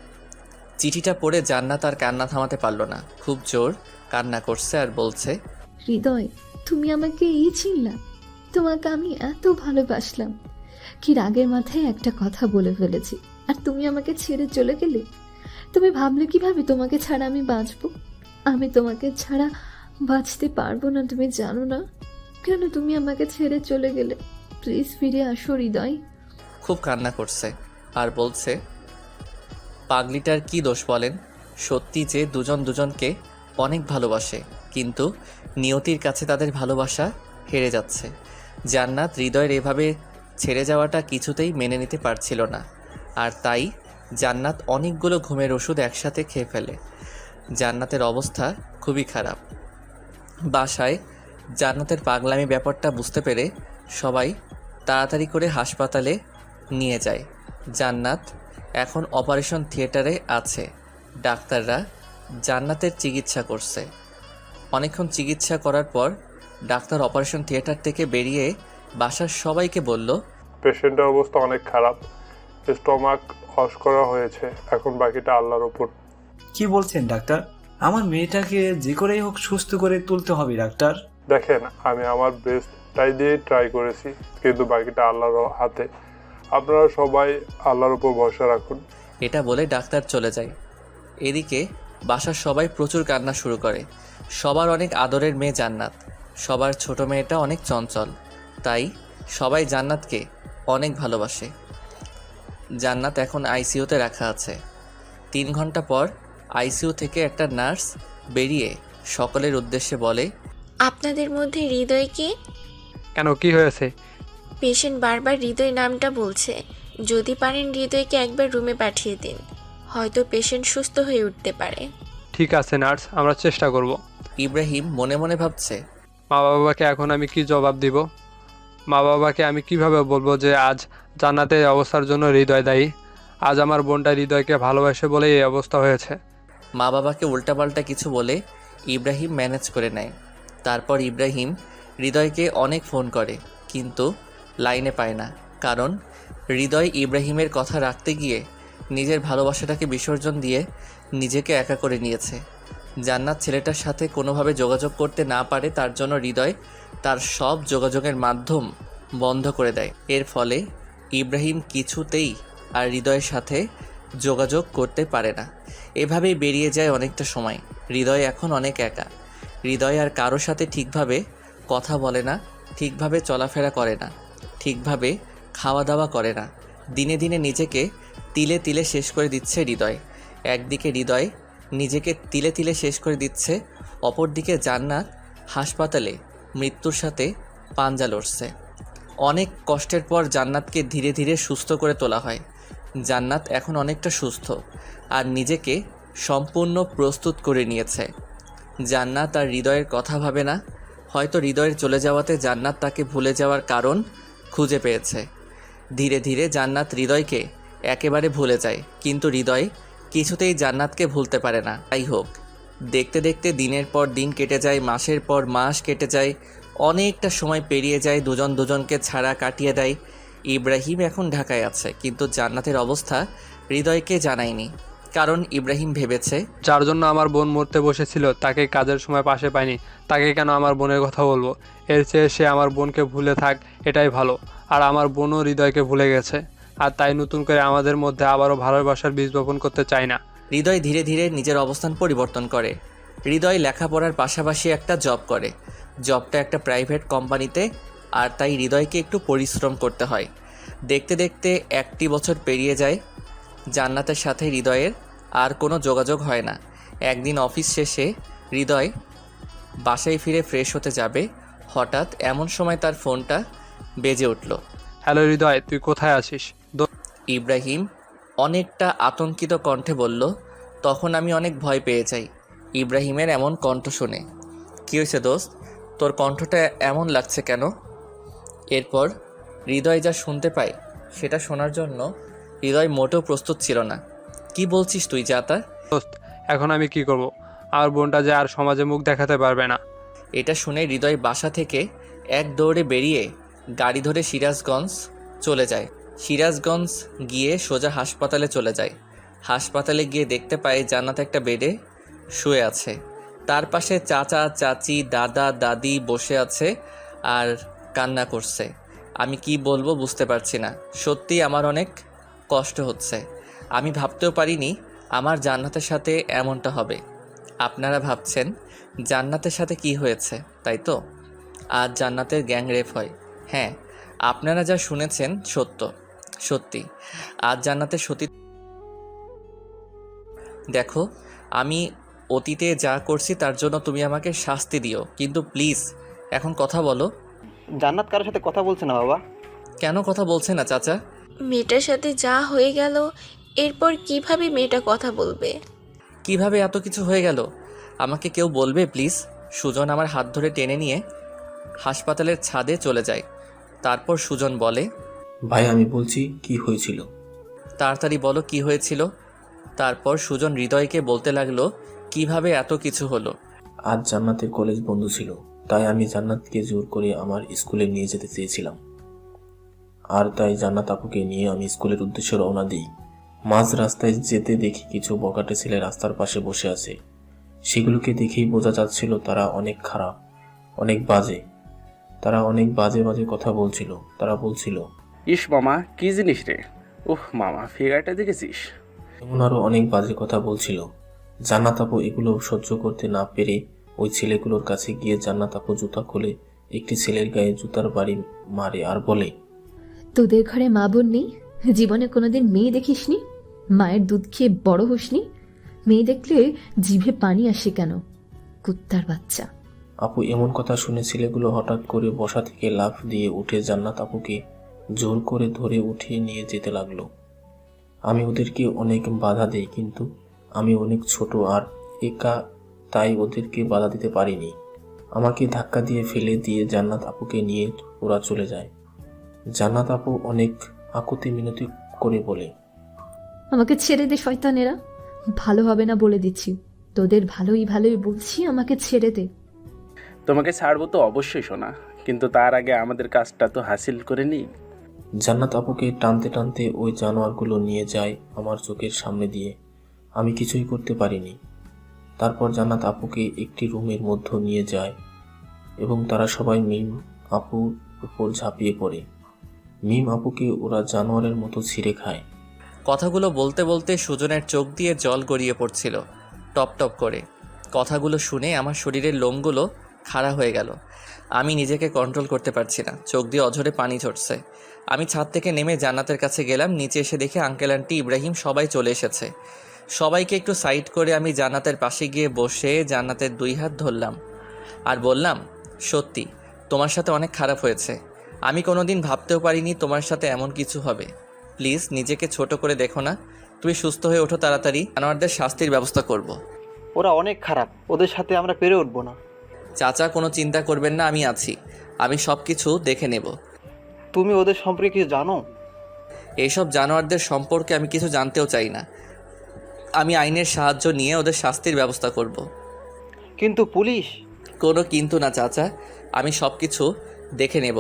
চিঠিটা পড়ে জান্নাত আর কান্না থামাতে পারল না। খুব জোর কান্না করছে আর বলছে, হৃদয়, তুমি আমাকে এই চিনলা? তোমাকে আমি এত ভালোবাসলাম, কি রাগের মাথায় একটা কথা বলে ফেলেছি, আর তুমি আমাকে ছেড়ে চলে গেলে। তুমি ভাবলে কিভাবে তোমাকে ছাড়া আমি বাঁচবো? আমি তোমাকে ছাড়া বাঁচতে পারবো না, তুমি জানো না? কেন তুমি আমাকে ছেড়ে চলে গেলে? প্লিজ ফিরে আসো হৃদয়। খুব কান্না করছে আর বলছে, পাগলিটার কি দোষ বলেন? সত্যি যে দুজন দুজনকে অনেক ভালোবাসে, কিন্তু নিয়তির কাছে তাদের ভালোবাসা হেরে যাচ্ছে। জান্নাত হৃদয়ের এভাবে ছেড়ে যাওয়াটা কিছুতেই মেনে নিতে পারছিল না, আর তাই জান্নাত অনেকগুলো ঘুমের ওষুধ একসাথে খেয়ে ফেলে। জান্নাতের অবস্থা খুবই খারাপ। বাসায় জান্নাতের পাগলামি ব্যাপারটা বুঝতে পেরে সবাই তাড়াতাড়ি করে হাসপাতালে নিয়ে যায়। জান্নাত এখন অপারেশন থিয়েটারে আছে। ডাক্তাররা জান্নাতের চিকিৎসা করছে। অনেকক্ষণ চিকিৎসা করার পর ডাক্তার অপারেশন থিয়েটার থেকে বেরিয়ে বাসার সবাইকে বলল, পেশেন্টের অবস্থা অনেক খারাপ, স্টমাক ওয়াশ করা হয়েছে, এখন বাকিটা আল্লাহর উপর। কি বলছেন ডাক্তার? আমার মেয়েটাকে যে করেই হোক সুস্থ করে তুলতে হবে ডাক্তার। দেখেন, আমি আমার বেস্টটাই দিয়ে ট্রাই করেছি, কিন্তু বাকিটা আল্লাহর হাতে। আপনারা সবাই আল্লাহর উপর ভরসা রাখুন। এটা বলে ডাক্তার চলে যায়। এদিকে বাসার সবাই প্রচুর কান্না শুরু করে। সবার অনেক আদরের মেয়ে জান্নাত, সবার ছোট মেয়েটা অনেক চঞ্চল, তাই সবাই জান্নাতকে অনেক ভালোবাসে। জান্নাত এখন আইসিইউতে রাখা আছে। 3 ঘন্টা পর আইসিইউ থেকে একটা নার্স বেরিয়ে সকলের উদ্দেশ্যে বলে, আপনাদের মধ্যে হৃদয় কি? কেন, কি হয়েছে? পেশেন্ট বারবার হৃদয় নামটা বলছে। যদি পারেন হৃদয়কে একবার রুমে পাঠিয়ে দিন, হয়তো পেশেন্ট সুস্থ হয়ে উঠতে পারে। ঠিক আছে নার্স, আমরা চেষ্টা করব। ইব্রাহিম মনে মনে ভাবছে, মা বাবাকে এখন আমি কি জবাব দিব? মা বাবাকে আমি কিভাবে বলবো যে আজ জান্নাতের অবস্থার জন্য হৃদয় দায়ী? আজ আমার বোনটা হৃদয়কে ভালোবাসে বলে এই অবস্থা হয়েছে। মা বাবাকে উল্টাপাল্টা কিছু বলে ইব্রাহিম ম্যানেজ করে নেয়। তারপর ইব্রাহিম হৃদয়কে অনেক ফোন করে, কিন্তু লাইনে পায় না। কারণ হৃদয় ইব্রাহিমের কথা রাখতে গিয়ে নিজের ভালোবাসাটাকে বিসর্জন দিয়ে নিজেকে একা করে নিয়েছে। জান্নাত ছেলেটার সাথে কোনোভাবে যোগাযোগ করতে না পারে, তার জন্য হৃদয় তার সব যোগাযোগের মাধ্যম বন্ধ করে দেয়। এর ফলে ইব্রাহিম কিছুতেই আর হৃদয়ের সাথে যোগাযোগ করতে পারে না। এভাবেই বেরিয়ে যায় অনেকটা সময়। হৃদয় এখন অনেক একা। হৃদয় আর কারোর সাথে ঠিকভাবে কথা বলে না, ঠিকভাবে চলাফেরা করে না, ঠিকভাবে খাওয়া দাওয়া করে না। দিনে দিনে নিজেকে তিলে তিলে শেষ করে দিচ্ছে হৃদয়। একদিকে হৃদয় নিজেকে তিলে তিলে শেষ করে দিচ্ছে, অপরদিকে জান্নাত হাসপাতালে মৃত্যুর সাথে পাঞ্জা লড়ছে। অনেক কষ্টের পর জান্নাতকে ধীরে ধীরে সুস্থ করে তোলা হয়। জান্নাত এখন অনেকটা সুস্থ আর নিজেকে সম্পূর্ণ প্রস্তুত করে নিয়েছে। জান্নাত আর হৃদয়ের কথা ভাবে না। হয়তো হৃদয়ের চলে যাওয়াতে জান্নাত তাকে ভুলে যাওয়ার কারণ খুঁজে পেয়েছে। ধীরে ধীরে জান্নাত হৃদয়কে একেবারে ভুলে যায়, কিন্তু হৃদয় কিছুতেই জান্নাতকে ভুলতে পারে না। তাই হোক, দেখতে দেখতে দিনের পর দিন কেটে যায়, মাসের পর মাস কেটে যায়, অনেকটা সময় পেরিয়ে যায়, দুজন দুজনকে ছাড়া কাটিয়ে দেয়। ইব্রাহিম এখন ঢাকায় আছে, কিন্তু জান্নাতের অবস্থা হৃদয়কে জানায়নি। কারণ ইব্রাহিম ভেবেছে, যার জন্য আমার বোন মরতে বসেছিল তাকে কাজের সময় পাশে পাইনি, তাকে কেন আমার বোনের কথা বলবো? এর চেয়ে সে আমার বোনকে ভুলে থাক, এটাই ভালো। আর আমার বোনও হৃদয়কে ভুলে গেছে, আর তাই নতুন করে আমাদের মধ্যে আবারও ভালোবাসার বীজ বপন করতে চাই না। হৃদয় ধীরে ধীরে নিজের অবস্থান পরিবর্তন করে। হৃদয় লেখাপড়ার পাশাপাশি একটা জব করে। জবটা একটা প্রাইভেট কোম্পানিতে, আর তাই হৃদয়কে একটু পরিশ্রম করতে হয়। দেখতে দেখতে 1টি বছর পেরিয়ে যায়। জান্নাতের সাথে হৃদয়ের আর কোনো যোগাযোগ হয় না। একদিন অফিস শেষে হৃদয় বাসায় ফিরে ফ্রেশ হতে যাবে, হঠাৎ এমন সময় তার ফোনটা বেজে উঠল। হ্যালো হৃদয়, তুই কোথায় আছিস? ইব্রাহিম অনেকটা আতঙ্কিত কণ্ঠে বলল। তখন আমি অনেক ভয় পেয়ে যাই ইব্রাহিমের এমন কণ্ঠ শুনে। কী হয়েছে দোস্ত, তোর কণ্ঠটা এমন লাগছে কেন? এরপর হৃদয় যা শুনতে পায় সেটা শোনার জন্য হৃদয় মোটেও প্রস্তুত ছিল না। কি বলছিস তুই, যা তা? দোস্ত, এখন আমি কি করব? আমার বোনটা যে আর সমাজে মুখ দেখাতে পারবে না। এটা শুনে হৃদয় বাসা থেকে এক দৌড়ে বেরিয়ে গাড়ি ধরে সিরাজগঞ্জ চলে যায়। সিরাজগঞ্জ গিয়ে সোজা হাসপাতালে চলে যায়। হাসপাতালে গিয়ে দেখতে পায় জান্নাত একটা বেডে শুয়ে আছে। তার পাশে চাচা চাচি দাদা দাদি বসে আছে আর কান্না করছে। আমি কি বলবো বুঝতে পারছি না। সত্যি আমার অনেক কষ্ট হচ্ছে। আমি ভাবতেও পারিনি আমার জান্নাতের সাথে এমনটা হবে। আপনারা ভাবছেন জান্নাতের সাথে কি হয়েছে, তাই তো? আজ জান্নাতের গ্যাং রেপ হয়। হ্যাঁ, আপনারা যা শুনেছেন সত্যি। আজ জান্নাতের সত্যি। দেখো, আমি অতীতে যা করছি তার জন্য তুমি আমাকে শাস্তি দিও, কিন্তু প্লিজ এখন কথা বলো। জান্নাত কারোর সাথে কথা বলছে না বাবা। কেন কথা বলছে না চাচা? মেয়েটার সাথে যা হয়ে গেল, এরপর কিভাবে মেয়েটা কথা বলবে? কিভাবে এত কিছু হয়ে গেল আমাকে কেউ বলবে প্লিজ? সুজন আমার হাত ধরে টেনে নিয়ে হাসপাতালের ছাদে চলে যায়। তারপর সুজন বলে, ভাই আমি বলছি কি হয়েছিল। তাড়াতাড়ি বলো কি হয়েছিল। তারপর সুজন হৃদয়কে বলতে লাগলো কিভাবে এত কিছু হলো। আজ জান্নাতের কলেজ বন্ধ ছিল, তাই আমি জান্নাতকে জোর করে আমার স্কুলে নিয়ে যেতে চেয়েছিলাম। আর তাই জান্নাত আপুকে নিয়ে আমি স্কুলের উদ্দেশ্যে রওনা দিই। মাঝ রাস্তায় যেতে দেখি কিছু বকাটে ছেলে রাস্তার পাশে বসে আছে। সেগুলোকে দেখেই বোঝা যাচ্ছিল তারা অনেক খারাপ, অনেক বাজে। তারা অনেক বাজে বাজে কথা বলছিল। তারা বলছিল, ইস মামা কি জিনিস রে, ওহ মামা ফিগারটা দেখেছিস? এমন আরো অনেক বাজে কথা বলছিল। জান্নাত আপু এগুলো সহ্য করতে না পেরে ওই ছেলেগুলোর কাছে গিয়ে জান্নাত আপু জুতা খুলে একটি ছেলের গায়ে জুতার বাড়ি মারে আর বলে, তোদের ঘরে মা বোন নেই? জীবনে কোনোদিন মেয়ে দেখিসনি? মায়ের দুধ খেয়ে বড় হোসনি? মেয়ে দেখলে জিভে পানি আসে কেন? কুত্তার বাচ্চা। আপু এমন কথা শুনে ছেলেগুলো হঠাৎ করে বসা থেকে লাফ দিয়ে উঠে জান্নাত আপুকে জোর করে ধরে উঠিয়ে নিয়ে যেতে লাগলো। আমি ওদেরকে অনেক বাধা দেই, কিন্তু আমি অনেক ছোট আর একা, তাই ওদেরকে বাধা দিতে পারিনি। আমাকে ধাক্কা দিয়ে ফেলে দিয়ে জান্নাত আপুকে নিয়ে ওরা চলে যায়। জান্নাত আপু অনেক আকুতি মিনতি করে বলে, আমাকে ছেড়ে দে শয়তানেরা, ভালো হবে না বলে দিচ্ছি। তোদের ভালোই বলছি, আমাকে ছেড়ে দে। তোমাকে ছাড়বো তো অবশ্যই সোনা, কিন্তু তার আগে আমাদের কাজটা তো হাসিল করে নিই। জান্নাত আপুকে টানতে টানতে ওই জানোয়ারগুলো নিয়ে যায় আমার চোখের সামনে দিয়ে। আমি কিছুই করতে পারিনি। তারপর জান্নাত আপুকে একটি রুমের মধ্যে নিয়ে যায় এবং তারা সবাই মিম আপুর উপর ঝাঁপিয়ে পড়ে। মিম আপুকে ওরা জানোয়ারের মতো ছিঁড়ে খায়। কথাগুলো বলতে বলতে সুজনের চোখ দিয়ে জল গড়িয়ে পড়ছিল টপ টপ করে। কথাগুলো শুনে আমার শরীরের লোমগুলো খাড়া হয়ে গেল। আমি নিজেকে কন্ট্রোল করতে পারছি না, চোখ দিয়ে অঝরে পানি ঝরছে। আমি ছাদ থেকে নেমে জান্নাতের কাছে গেলাম। নিচে এসে দেখে আঙ্কেল আন্টি ইব্রাহিম সবাই চলে এসেছে। সবাইকে একটু সাইড করে আমি জান্নাতের পাশে গিয়ে বসে জান্নাতের 2 হাত ধরলাম আর বললাম, সত্যি তোমার সাথে অনেক খারাপ হয়েছে। আমি কোনোদিন ভাবতেও পারিনি তোমার সাথে এমন কিছু হবে। প্লিজ নিজেকে ছোট করে দেখো না। তুমি সুস্থ হয়ে ওঠো তাড়াতাড়ি, জানোয়ারদের শাস্তির ব্যবস্থা করব। ওরা অনেক খারাপ, ওদের সাথে আমরা পেরে উঠবো না। চাচা কোনো চিন্তা করবেন না, আমি আছি। আমি সব কিছু দেখে নেব। তুমি ওদের সম্পর্কে কিছু জানো? এইসব জানোয়ারদের সম্পর্কে আমি কিছু জানতেও চাই না। আমি আইনের সাহায্য নিয়ে ওদের শাস্তির ব্যবস্থা করব। কিন্তু পুলিশ? কোনো কিন্তু না চাচা, আমি সব কিছু দেখে নেব।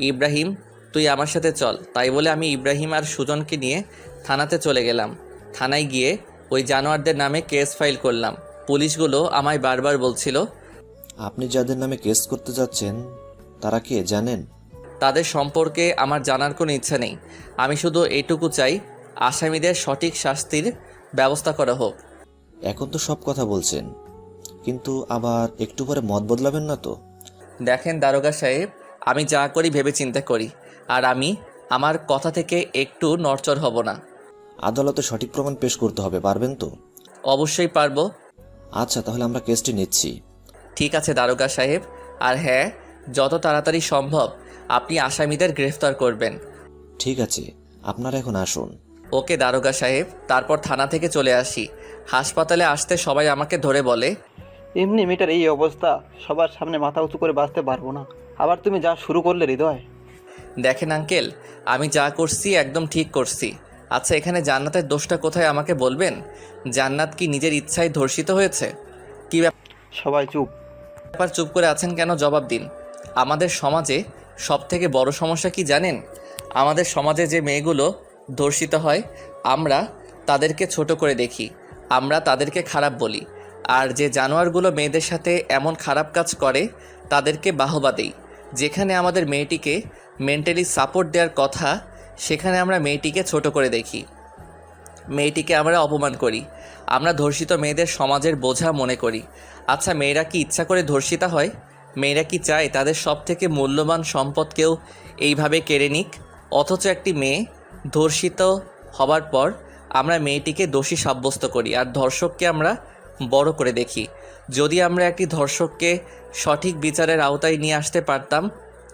ইব্রাহিম তুই আমার সাথে চল। তাই বলে আমি ইব্রাহিম আর সুজনকে নিয়ে থানাতে চলে গেলাম। থানায় গিয়ে ওই জানোয়ারদের নামে কেস ফাইল করলাম। পুলিশগুলো আমায় বারবার বলছিল, আপনি যাদের নামে কেস করতে যাচ্ছেন তারা কে জানেন? তাদের সম্পর্কে আমার জানার কোনো ইচ্ছা নেই। আমি শুধু এইটুকু চাই, আসামিদের সঠিক শাস্তির ব্যবস্থা করা হোক। এখন তো সব কথা বলছেন, কিন্তু আবার একটু পরে মত বদলাবেন না তো? দেখেন দারোগা সাহেব, আমি যা করি ভেবে চিন্তা করি, আর আমি আমার কথা থেকে একটু নড়চড় হব না। আদালতে সঠিক প্রমাণ পেশ করতে হবে, পারবেন তো? অবশ্যই পারবো। আচ্ছা, তাহলে আমরা কেসটি নিচ্ছি। ঠিক আছে দারোগা সাহেব, আর হ্যাঁ, যত তাড়াতাড়ি সম্ভব আপনি আসামিদের গ্রেফতার করবেন। ঠিক আছে, আপনারা এখন আসুন। ওকে দারোগা সাহেব। তারপর থানা থেকে চলে আসি। হাসপাতালে আসতে সবাই আমাকে ধরে বলে, এমনি মেয়েটার এই অবস্থা, সবার সামনে মাথা উঁচু করে বাঁচতে পারবো না। আবার তুমি যা শুরু করলে হৃদয়। দেখেন আঙ্কেল, আমি যা করছি একদম ঠিক করছি। আচ্ছা, এখানে জান্নাতের দোষটা কোথায় আমাকে বলবেন? জান্নাত কি নিজের ইচ্ছায় ধর্ষিত হয়েছে? কি সবাই চুপ। ব্যাপার, চুপ করে আছেন কেন? জবাব দিন। আমাদের সমাজে সবথেকে বড় সমস্যা কি জানেন? আমাদের সমাজে যে মেয়েগুলো ধর্ষিত হয়, আমরা তাদেরকে ছোট করে দেখি, আমরা তাদেরকে খারাপ বলি। আর যে জানোয়ারগুলো মেয়েদের সাথে এমন খারাপ কাজ করে তাদেরকে বাহবা দেই। যেখানে আমাদের মেয়েটিকে মেন্টালি সাপোর্ট দেওয়ার কথা, সেখানে আমরা মেয়েটিকে ছোট করে দেখি, মেয়েটিকে আমরা অপমান করি। আমরা ধর্ষিত মেয়েদের সমাজের বোঝা মনে করি। আচ্ছা, মেয়েরা কি ইচ্ছা করে ধর্ষিতা হয়? মেয়েরা কি চায় তাদের সব থেকে মূল্যবান সম্পদকেও এইভাবে কেড়ে নিক? অথচ একটি মেয়ে ধর্ষিত হবার পর আমরা মেয়েটিকে দোষী সাব্যস্ত করি, আর ধর্ষককে আমরা বড় করে দেখি। যদি আমরা একটি ধর্ষককে সঠিক বিচারের আওতায় নিয়ে আসতে পারতাম,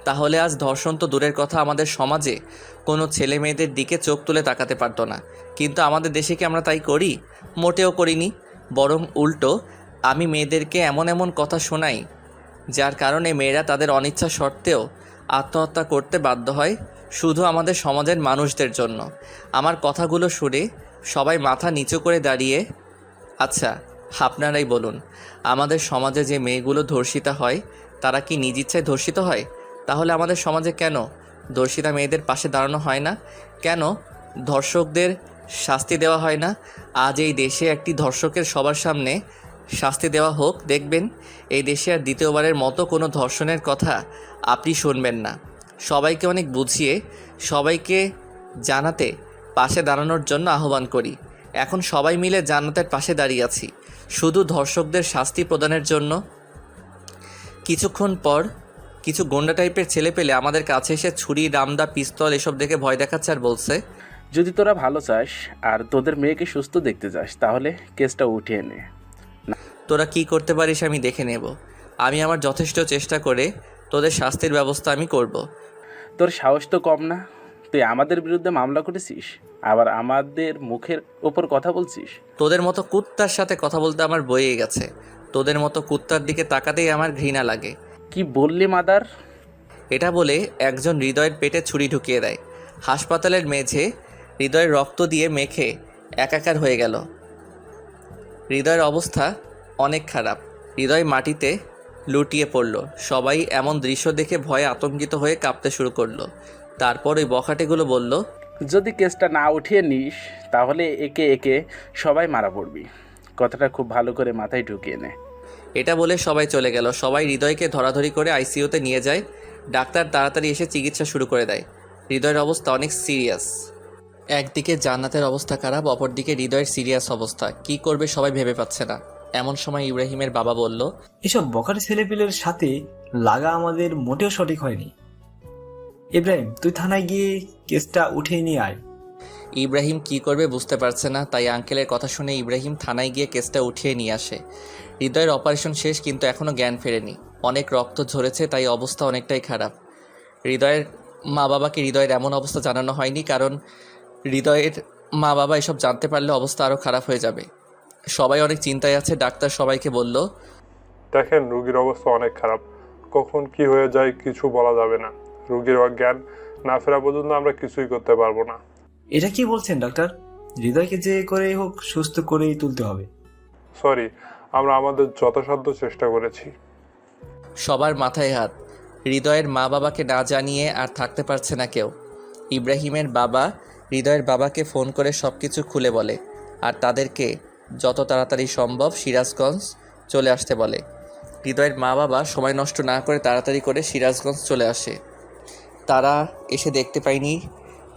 তাহলে আজ ধর্ষণ তো দূরের কথা, আমাদের সমাজে কোনো ছেলে মেয়েদের দিকে চোখ তুলে তাকাতে পারতো না। কিন্তু আমাদের দেশে কি আমরা তাই করি? মোটেও করিনি। বরং উল্টো, আমি মেয়েদেরকে এমন এমন কথা শোনাই যার কারণে মেয়েরা তাদের অনিচ্ছা সত্ত্বেও আত্মহত্যা করতে বাধ্য হয়, শুধু আমাদের সমাজের মানুষদের জন্য। আমার কথাগুলো শুনে সবাই মাথা নিচু করে দাঁড়িয়ে, আচ্ছা আপনারাই বলুন, আমাদের সমাজে যে মেয়েগুলো ধর্ষিতা হয় তারা কি নিজ ইচ্ছায় ধর্ষিত হয়? তাহলে আমাদের সমাজে কেন ধর্ষিতা মেয়েদের পাশে দাঁড়ানো হয় না? কেন ধর্ষকদের শাস্তি দেওয়া হয় না? আজ এই দেশে একটি ধর্ষকের সবার সামনে শাস্তি দেওয়া হোক, দেখবেন এই দেশে আর দ্বিতীয়বারের মতো কোনো ধর্ষণের কথা আপনি শুনবেন না। সবাইকে অনেক বুঝিয়ে সবাইকে জানাতে পাশে দাঁড়ানোর জন্য আহ্বান করি। এখন সবাই মিলে জান্নাতের পাশে দাঁড়িয়ে আছি, শুধু ধর্ষকদের শাস্তি প্রদানের জন্য। কিছুক্ষণ পর কিছু গোন্ডা টাইপের ছেলে পেলে আমাদের কাছে এসে ছুরি, ডামদা, পিস্তল এসব দেখে ভয় দেখাচ্ছে আর বলছে, যদি তোরা ভালো চাস আর তোদের মেয়েকে সুস্থ দেখতে চাস তাহলে কেসটা উঠিয়ে নে। তোরা কি করতে পারিস আমি দেখে নেব। আমি আমার যথেষ্ট চেষ্টা করে তোদের শাস্তির ব্যবস্থা আমি করব। তোর সাহস তো কম না, তুই আমাদের বিরুদ্ধে মামলা করেছিস, আবার আমাদের মুখের ওপর কথা বলছিস। তোদের মতো কুত্তার সাথে কথা বলতে আমার বয়ে গেছে। তোদের মতো কুত্তার দিকে তাকাতেই আমার ঘৃণা লাগে। কি বললি মাদার? এটা বলে একজন হৃদয়ের পেটে ছুরি ঢুকিয়ে দেয়। হাসপাতালের মেঝে হৃদয়ের রক্ত দিয়ে মেখে একাকার হয়ে গেল। হৃদয়ের অবস্থা অনেক খারাপ। হৃদয় মাটিতে লুটিয়ে পড়ল। সবাই এমন দৃশ্য দেখে ভয়ে আতঙ্কিত হয়ে কাঁপতে শুরু করলো। তারপর ওই বখাটেগুলো বলল, যদি কেসটা না উঠিয়ে নিস তাহলে একে একে সবাই মারা পড়বি। কথাটা খুব ভালো করে মাথায় ঢুকিয়ে নে। এটা বলে সবাই চলে গেল। সবাই হৃদয়কে ধরাধরি করে আইসিইউতে নিয়ে যায়। ডাক্তার তাড়াতাড়ি এসে চিকিৎসা শুরু করে দেয়। হৃদয়ের অবস্থা অনেক সিরিয়াস। একদিকে জান্নাতের অবস্থা খারাপ, অপরদিকে হৃদয়ের সিরিয়াস অবস্থা। কি করবে সবাই ভেবে পাচ্ছে না। এমন সময় ইব্রাহিমের বাবা বলল, এসব বখাটে ছেলেপিলের সাথে লাগা আমাদের মোটেও সঠিক হয়নি। ইব্রাহিম, তুই থানায় গিয়ে কেসটা উঠিয়ে নিয়ে আয়। ইব্রাহিম কি করবে বুঝতে পারছে না, তাই আঙ্কেলের কথা শুনে ইব্রাহিম থানায় গিয়ে কেসটা উঠিয়ে নিয়ে আসে। হৃদয়ের অপারেশন শেষ, কিন্তু এখনও জ্ঞান ফেরেনি। অনেক রক্ত ঝরেছে, তাই অবস্থা অনেকটাই খারাপ। হৃদয়ের মা বাবাকে হৃদয়ের এমন অবস্থা জানানো হয়নি, কারণ হৃদয়ের মা বাবা এসব জানতে পারলে অবস্থা আরও খারাপ হয়ে যাবে। সবাই অনেক চিন্তায় আছে। ডাক্তার সবাইকে বলল, দেখেন রুগীর অবস্থা অনেক খারাপ, কখন কি হয়ে যায় কিছু বলা যাবে না। রুগীর অজ্ঞান না ফেরা পর্যন্ত আমরা কিছুই করতে পারবো না। এটা কি বলছেন ডাক্তার? হৃদয়কে যে করে হোক সুস্থ করেই তুলতে হবে। সরি, আমরা আমাদের যথাসাধ্য চেষ্টা করেছি। সবার মাথায় হাত। হৃদয়ের মা বাবাকে না জানিয়ে আর থাকতে পারছে না কেউ। ইব্রাহিমের বাবা হৃদয়ের বাবাকে ফোন করে সব কিছু খুলে বলে, আর তাদেরকে যত তাড়াতাড়ি সম্ভব সিরাজগঞ্জ চলে আসতে বলে। হৃদয়ের মা বাবা সময় নষ্ট না করে তাড়াতাড়ি করে সিরাজগঞ্জ চলে আসে। তারা এসে দেখতে পায়নি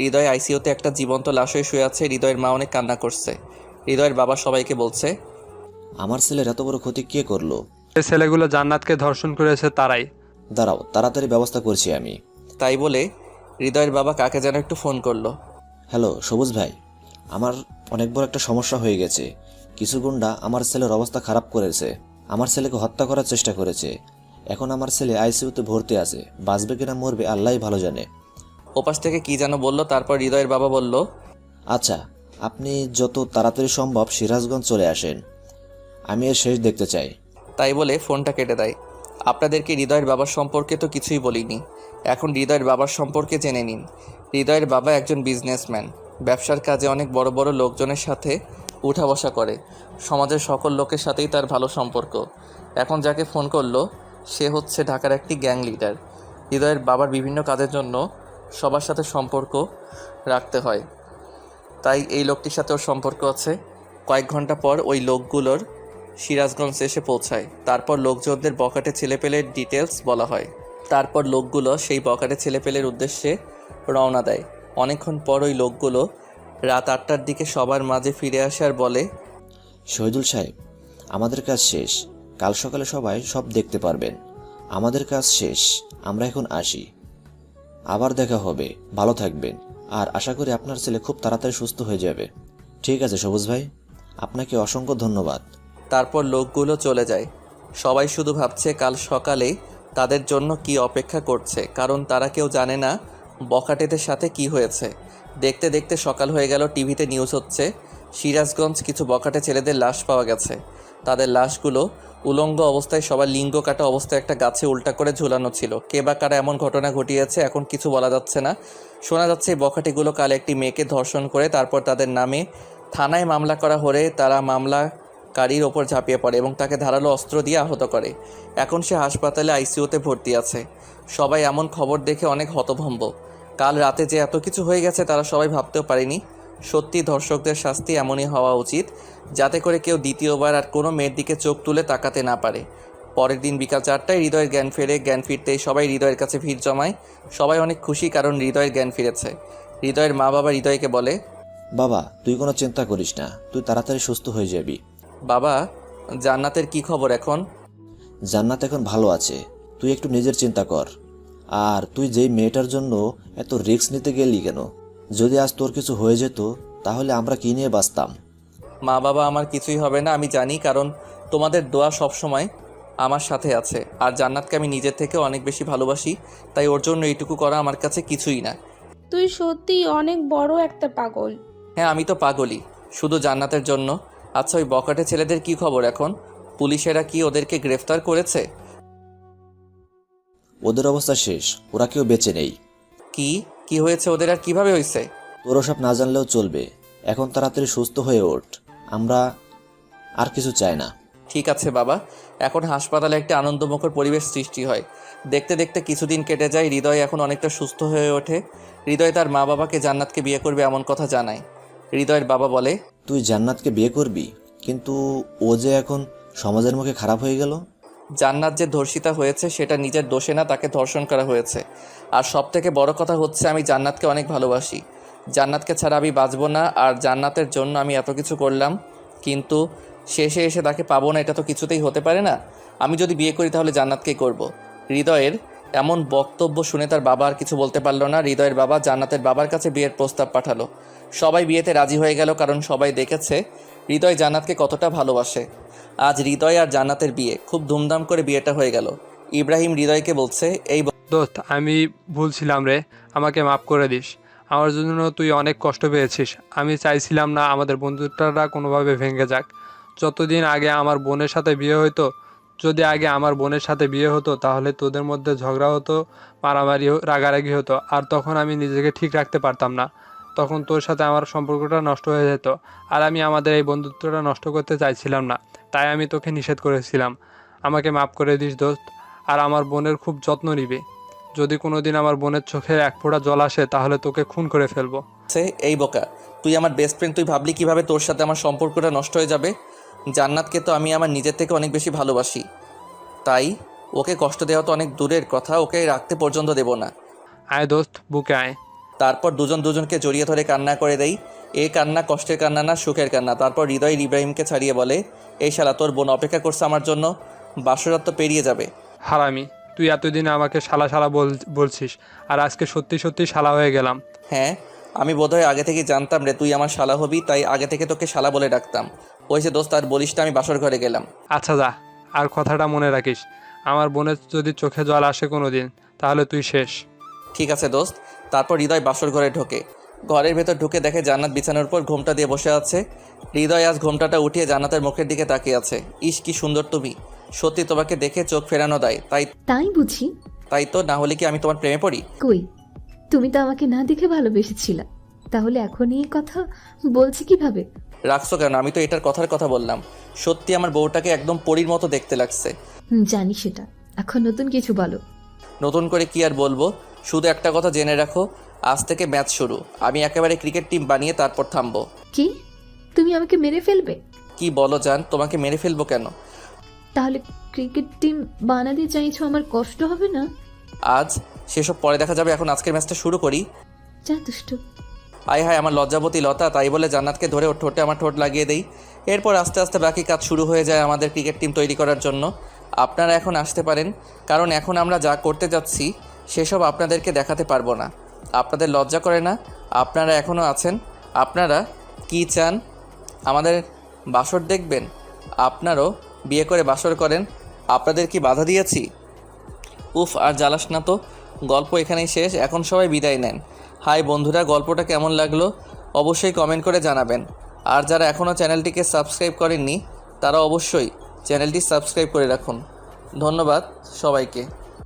হৃদয় আইসিইউতে একটা জীবন্ত লাশ হয়ে শুয়ে আছে। হৃদয়ের মা অনেক কান্না করছে। হৃদয়ের বাবা সবাইকে বলছে, আমার ছেলের এত বড় ক্ষতি কে করলো? এই ছেলেগুলো জান্নাতকে ধর্ষণ করেছে তারাই। দাঁড়াও, তাড়াতাড়ি ব্যবস্থা করছি আমি। তাই বলে হৃদয়ের বাবা কাকে যেন একটু ফোন করলো। হ্যালো সবুজ ভাই, আমার অনেক বড় একটা সমস্যা হয়ে গেছে। কিছু গুন্ডা আমার ছেলের অবস্থা খারাপ করেছে। আমার ছেলেকে হত্যা করার চেষ্টা করেছে। এখন আমার ছেলে আইসিইউতে ভর্তি আছে। বাঁচবে কিনা মরবে আল্লাহই ভালো জানে। ওপাশ থেকে কি যেন বলল। তারপর হৃদয়ের বাবা বলল, আচ্ছা, আপনি যত তাড়াতাড়ি সম্ভব সিরাজগঞ্জ চলে আসেন। আমি এর শেষ দেখতে চাই। তাই বলে ফোনটা কেটে দেয়। আপনাদেরকে হৃদয়ের বাবার সম্পর্কে তো কিছুই বলিনি। এখন হৃদয়ের বাবার সম্পর্কে জেনে নিন। হৃদয়ের বাবা একজন বিজনেসম্যান। ব্যবসার কাজে অনেক বড় বড় লোকজনের সাথে উঠা বসা করে। সমাজের সকল লোকের সাথেই তার ভালো সম্পর্ক। এখন যাকে ফোন করলো সে হচ্ছে ঢাকার একটি গ্যাং লিডার। হৃদয়ের বাবার বিভিন্ন কাজের জন্য সবার সাথে সম্পর্ক রাখতে হয়, তাই এই লোকটির সাথেও সম্পর্ক আছে। কয়েক ঘন্টা পর ওই লোকগুলোর সিরাজগঞ্জ এসে পৌঁছায়। তারপর লোকজনদের বখাটে ছেলেপেলের ডিটেলস বলা হয়। তারপর লোকগুলো সেই বখাটে ছেলেপেলের উদ্দেশ্যে রওনা দেয়। অনেকক্ষণ পর ওই লোকগুলো রাত 8টার দিকে সবার মাঝে ফিরে আসে আর বলে, শহীদুল সাহেব, আমাদের কাজ শেষ। কাল সকালে সবাই সব দেখতে পারবেন। আমাদের কাজ শেষ, আমরা এখন আসি। আবার দেখা হবে, ভালো থাকবেন। আর আশা করি আপনার ছেলে খুব তাড়াতাড়ি সুস্থ হয়ে যাবে। ঠিক আছে সবুজ ভাই, আপনাকে অসংখ্য ধন্যবাদ। তারপর লোকগুলো চলে যায়। সবাই শুধু ভাবছে কাল সকালে তাদের জন্য কি অপেক্ষা করছে, কারণ তারা কেউ জানে না বখাটেদের সাথে কি হয়েছে। দেখতে দেখতে সকাল হয়ে গেল। টিভিতে নিউজ হচ্ছে সিরাজগঞ্জ কিছু বখাটে ছেলেদের লাশ পাওয়া গেছে। তাদের লাশগুলো উলঙ্গ অবস্থায়, সবার লিঙ্গ কাটা অবস্থায় একটা গাছে উল্টা করে ঝুলানো ছিল। কে বা কারা এমন ঘটনা ঘটিয়েছে এখন কিছু বলা যাচ্ছে না। শোনা যাচ্ছে এই বখাটেগুলো কাল একটি মেয়েকে ধর্ষণ করে তারপর তাদের নামে থানায় মামলা করা হলে তারা মামলাকারীর ওপর ঝাঁপিয়ে পড়ে এবং তাকে ধারালো অস্ত্র দিয়ে আহত করে। এখন সে হাসপাতালে আইসিইউতে ভর্তি আছে। সবাই এমন খবর দেখে অনেক হতভম্ব। কাল রাতে যে এত কিছু হয়ে গেছে তারা সবাই ভাবতেও পারেনি। সত্যি ধর্ষকদের শাস্তি এমনই হওয়া উচিত, যাতে করে কেউ দ্বিতীয়বার আর কোনো মেয়ের দিকে চোখ তুলে তাকাতে না পারে। পরের দিন বিকাল 4টায় হৃদয়ের জ্ঞান ফেরে। জ্ঞান ফিরতেই সবাই হৃদয়ের কাছে ভিড় জমায়। সবাই অনেক খুশি, কারণ হৃদয়ের জ্ঞান ফিরেছে। হৃদয়ের মা বাবা হৃদয়কে বলে, বাবা তুই কোনো চিন্তা করিস না, তুই তাড়াতাড়ি সুস্থ হয়ে যাবি। বাবা, জান্নাতের কি খবর এখন? জান্নাত এখন ভালো আছে, তুই একটু নিজের চিন্তা কর। আর তুই যেই মেয়েটার জন্য এত রিস্ক নিতে গেলি কেন? যদি আজ তোর কিছু হয়ে যেত তাহলে আমরা কি নিয়ে বাঁচতাম? মা বাবা, আমার কিছুই হবে না, আমি জানি, কারণ তোমাদের দোয়া সবসময় আমার সাথে আছে। আর জান্নাতকে আমি নিজের থেকে অনেক বেশি ভালোবাসি, তাই ওর জন্য এইটুকু করা আমার কাছে কিছুই না। তুই সত্যি অনেক বড় একটা পাগল। হ্যাঁ, আমি তো পাগলই, শুধু জান্নাতের জন্য। আচ্ছা, ওই বখাটে ছেলেদের কি খবর এখন? পুলিশেরা কি ওদেরকে গ্রেফতার করেছে? ওদের অবস্থা শেষ, ওরা কেউ বেঁচে নেই। কি হয়েছে ওদের আর কিভাবে হয়েছে? তোর সব না জানলেও চলবে। এখন তাড়াতাড়ি সুস্থ হয়ে ওঠ, আমরা আর কিছু চাই না। ঠিক আছে বাবা, এখন হাসপাতালে একটা আনন্দমুখর পরিবেশ সৃষ্টি হয়। দেখতে দেখতে কিছুদিন কেটে যায়। হৃদয় এখন অনেকটা সুস্থ হয়ে ওঠে। হৃদয় তার মা বাবাকে জান্নাতকে বিয়ে করবে এমন কথা জানায়। হৃদয়ের বাবা বলে, তুই জান্নাতকে বিয়ে করবি, কিন্তু ও যে এখন সমাজের মুখে খারাপ হয়ে গেল। জান্নাত যে ধর্ষিতা হয়েছে সেটা নিজের দোষে না, তাকে ধর্ষণ করা হয়েছে। আর সবথেকে বড় কথা হচ্ছে আমি জান্নাতকে অনেক ভালোবাসি। জান্নাতকে ছাড়া আমি বাঁচব না। আর জান্নাতের জন্য আমি এত কিছু করলাম, কিন্তু শেষে এসে তাকে পাবো না, এটা তো কিছুতেই হতে পারে না। আমি যদি বিয়ে করি তাহলে জান্নাতকেই করব। হৃদয়ের এমন বক্তব্য শুনে তার বাবা আর কিছু বলতে পারল না। হৃদয়ের বাবা জান্নাতের বাবার কাছে বিয়ের প্রস্তাব পাঠালো। সবাই বিয়েতে রাজি হয়ে গেল, কারণ সবাই দেখেছে হৃদয় জান্নাতকে কতটা ভালোবাসে। আজ হৃদয় আর জান্নাতের বিয়ে, খুব ধুমধাম করে বিয়েটা হয়ে গেল। ইব্রাহিম হৃদয়কে বলছে, এই দোস্ত, আমি ভুলছিলাম রে, আমাকে মাফ করে দিস। আমার জন্য তুই অনেক কষ্ট পেয়েছিস। আমি চাইছিলাম না আমাদের বন্ধুত্বটা কোনোভাবে ভেঙে যাক। যতদিন আগে আমার বোনের সাথে বিয়ে হতো, যদি আগে আমার বোনের সাথে বিয়ে হতো তাহলে তোদের মধ্যে ঝগড়া হতো, মারামারি রাগারাগি হতো, আর তখন আমি নিজেকে ঠিক রাখতে পারতাম না। তখন তোর সাথে আমার সম্পর্কটা নষ্ট হয়ে যেত। আর আমি আমাদের এই বন্ধুত্বটা নষ্ট করতে চাইছিলাম না, তাই আমি তোকে নিষেধ করেছিলাম। আমাকে মাফ করে দিস দোস্ত, আর আমার বোনের খুব যত্ন নিবে। যদি কোনোদিন আমার বোনের চোখে এক ফোঁটা জল আসে তাহলে তোকে খুন করে ফেলবো। এই বোকা, তুই আমার বেস্ট ফ্রেন্ড, তুই ভাবলি কিভাবে তোর সাথে আমার সম্পর্কটা নষ্ট হয়ে যাবে? জান্নাতকে তো আমি আমার নিজের থেকে অনেক বেশি ভালোবাসি, তাই ওকে কষ্ট দেওয়া তো অনেক দূরের কথা, ওকে রাখতে পর্যন্ত দেব না। আয় দোস্ত, বুকে আয়। তারপর দুজন দুজনকে জড়িয়ে ধরে কান্না করে দেই। এই কান্না কষ্টের কান্না না, সুখের কান্না। তারপর হৃদয় ইব্রাহিমকে ছাড়িয়ে বলে, এই শালা, তোর বোন অপেক্ষা করছে আমার জন্য, বাসরাত তো পেরিয়ে যাবে। হারামি, তুই এতদিন আমাকে শালা শালা বলছিস, আর আজকে সত্যি সত্যি শালা হয়ে গেলাম। হ্যাঁ, আমি বোধহয় আগে থেকে জানতাম রে তুই আমার শালা হবি, তাই আগে থেকে তোকে শালা বলে ডাকতাম। ওই যে দোস্ত, আর বলিস না, আমি বাসর ঘরে গেলাম। আচ্ছা যা, আর কথাটা মনে রাখিস, আমার বোনের যদি চোখে জল আসে কোনো দিন তাহলে তুই শেষ। ঠিক আছে দোস্ত। তারপর হৃদয় বাসর ঘরে ঢোকে। ঘরের ভেতর ঢুকে দেখে জান্নাত বিছানার উপর ঘোমটা দিয়ে বসে আছে। হৃদয় আজ ঘোমটাটা উঠিয়ে জান্নাতের মুখের দিকে তাকিয়ে আছে। ইস, কি সুন্দর তুমি, সত্যি তোমাকে দেখে চোখ ফেরানো দেয়। তাই বুঝি? তাই তো, না হলে কি আমি তোমার প্রেমে পড়ি? কই, তুমি তো আমাকে না দেখে ভালোবেসেছিলা, তাহলে এখন এই কথা বলছি কিভাবে? রাখছো কেন? আমি তো এটার কথার কথা বললাম। সত্যি আমার বউটাকে একদম পরীর মতো দেখতে লাগছে। জানি সেটা, এখন নতুন কিছু বলো। নতুন করে কি আর বলবো, শুধু একটা কথা জেনে রাখো, আজ থেকে ম্যাচ শুরু। আমি একেবারে ক্রিকেট টিম বানিয়ে তারপর থামবো। কি, তুমি আমাকে মেরে ফেলবে? কি বলো জান, তোমাকে মেরে ফেলবো কেন? তাহলে ক্রিকেট টিম বানাতে চাইছো, আমার কষ্ট হবে না? আজ সেসব পরে দেখা যাবে, এখন আজকের ম্যাচটা শুরু করি। যা দুষ্টু। আয় হায়, আমার লজ্জাবতী লতা। তাই বলে জান্নাতকে ধরে ওর ঠোঁটে আমার ঠোঁট লাগিয়ে দেই। এরপর আস্তে আস্তে বাকি কাজ শুরু হয়ে যায় আমাদের ক্রিকেট টিম তৈরি করার জন্য। আপনারা এখন আসতে পারেন, কারণ এখন আমরা যা করতে যাচ্ছি সেসব আপনাদেরকে দেখাতে পারবো না। আপনাদের লজ্জা করে না? আপনারা এখনও আছেন। আপনারা কি চান? আমাদের বাসর দেখবেন? আপনারও বিয়ে করে বাসর করেন, আপনাদের কি বাধা দিয়েছি? উফ, আর জ্বালাস না তো, গল্প এখানেই শেষ। এখন সবাই বিদায় নেন। হাই বন্ধুরা, গল্পটা কেমন লাগলো অবশ্যই কমেন্ট করে জানাবেন। আর যারা এখনও চ্যানেলটিকে সাবস্ক্রাইব করেননি তারা অবশ্যই চ্যানেলটি সাবস্ক্রাইব করে রাখুন। ধন্যবাদ সবাইকে।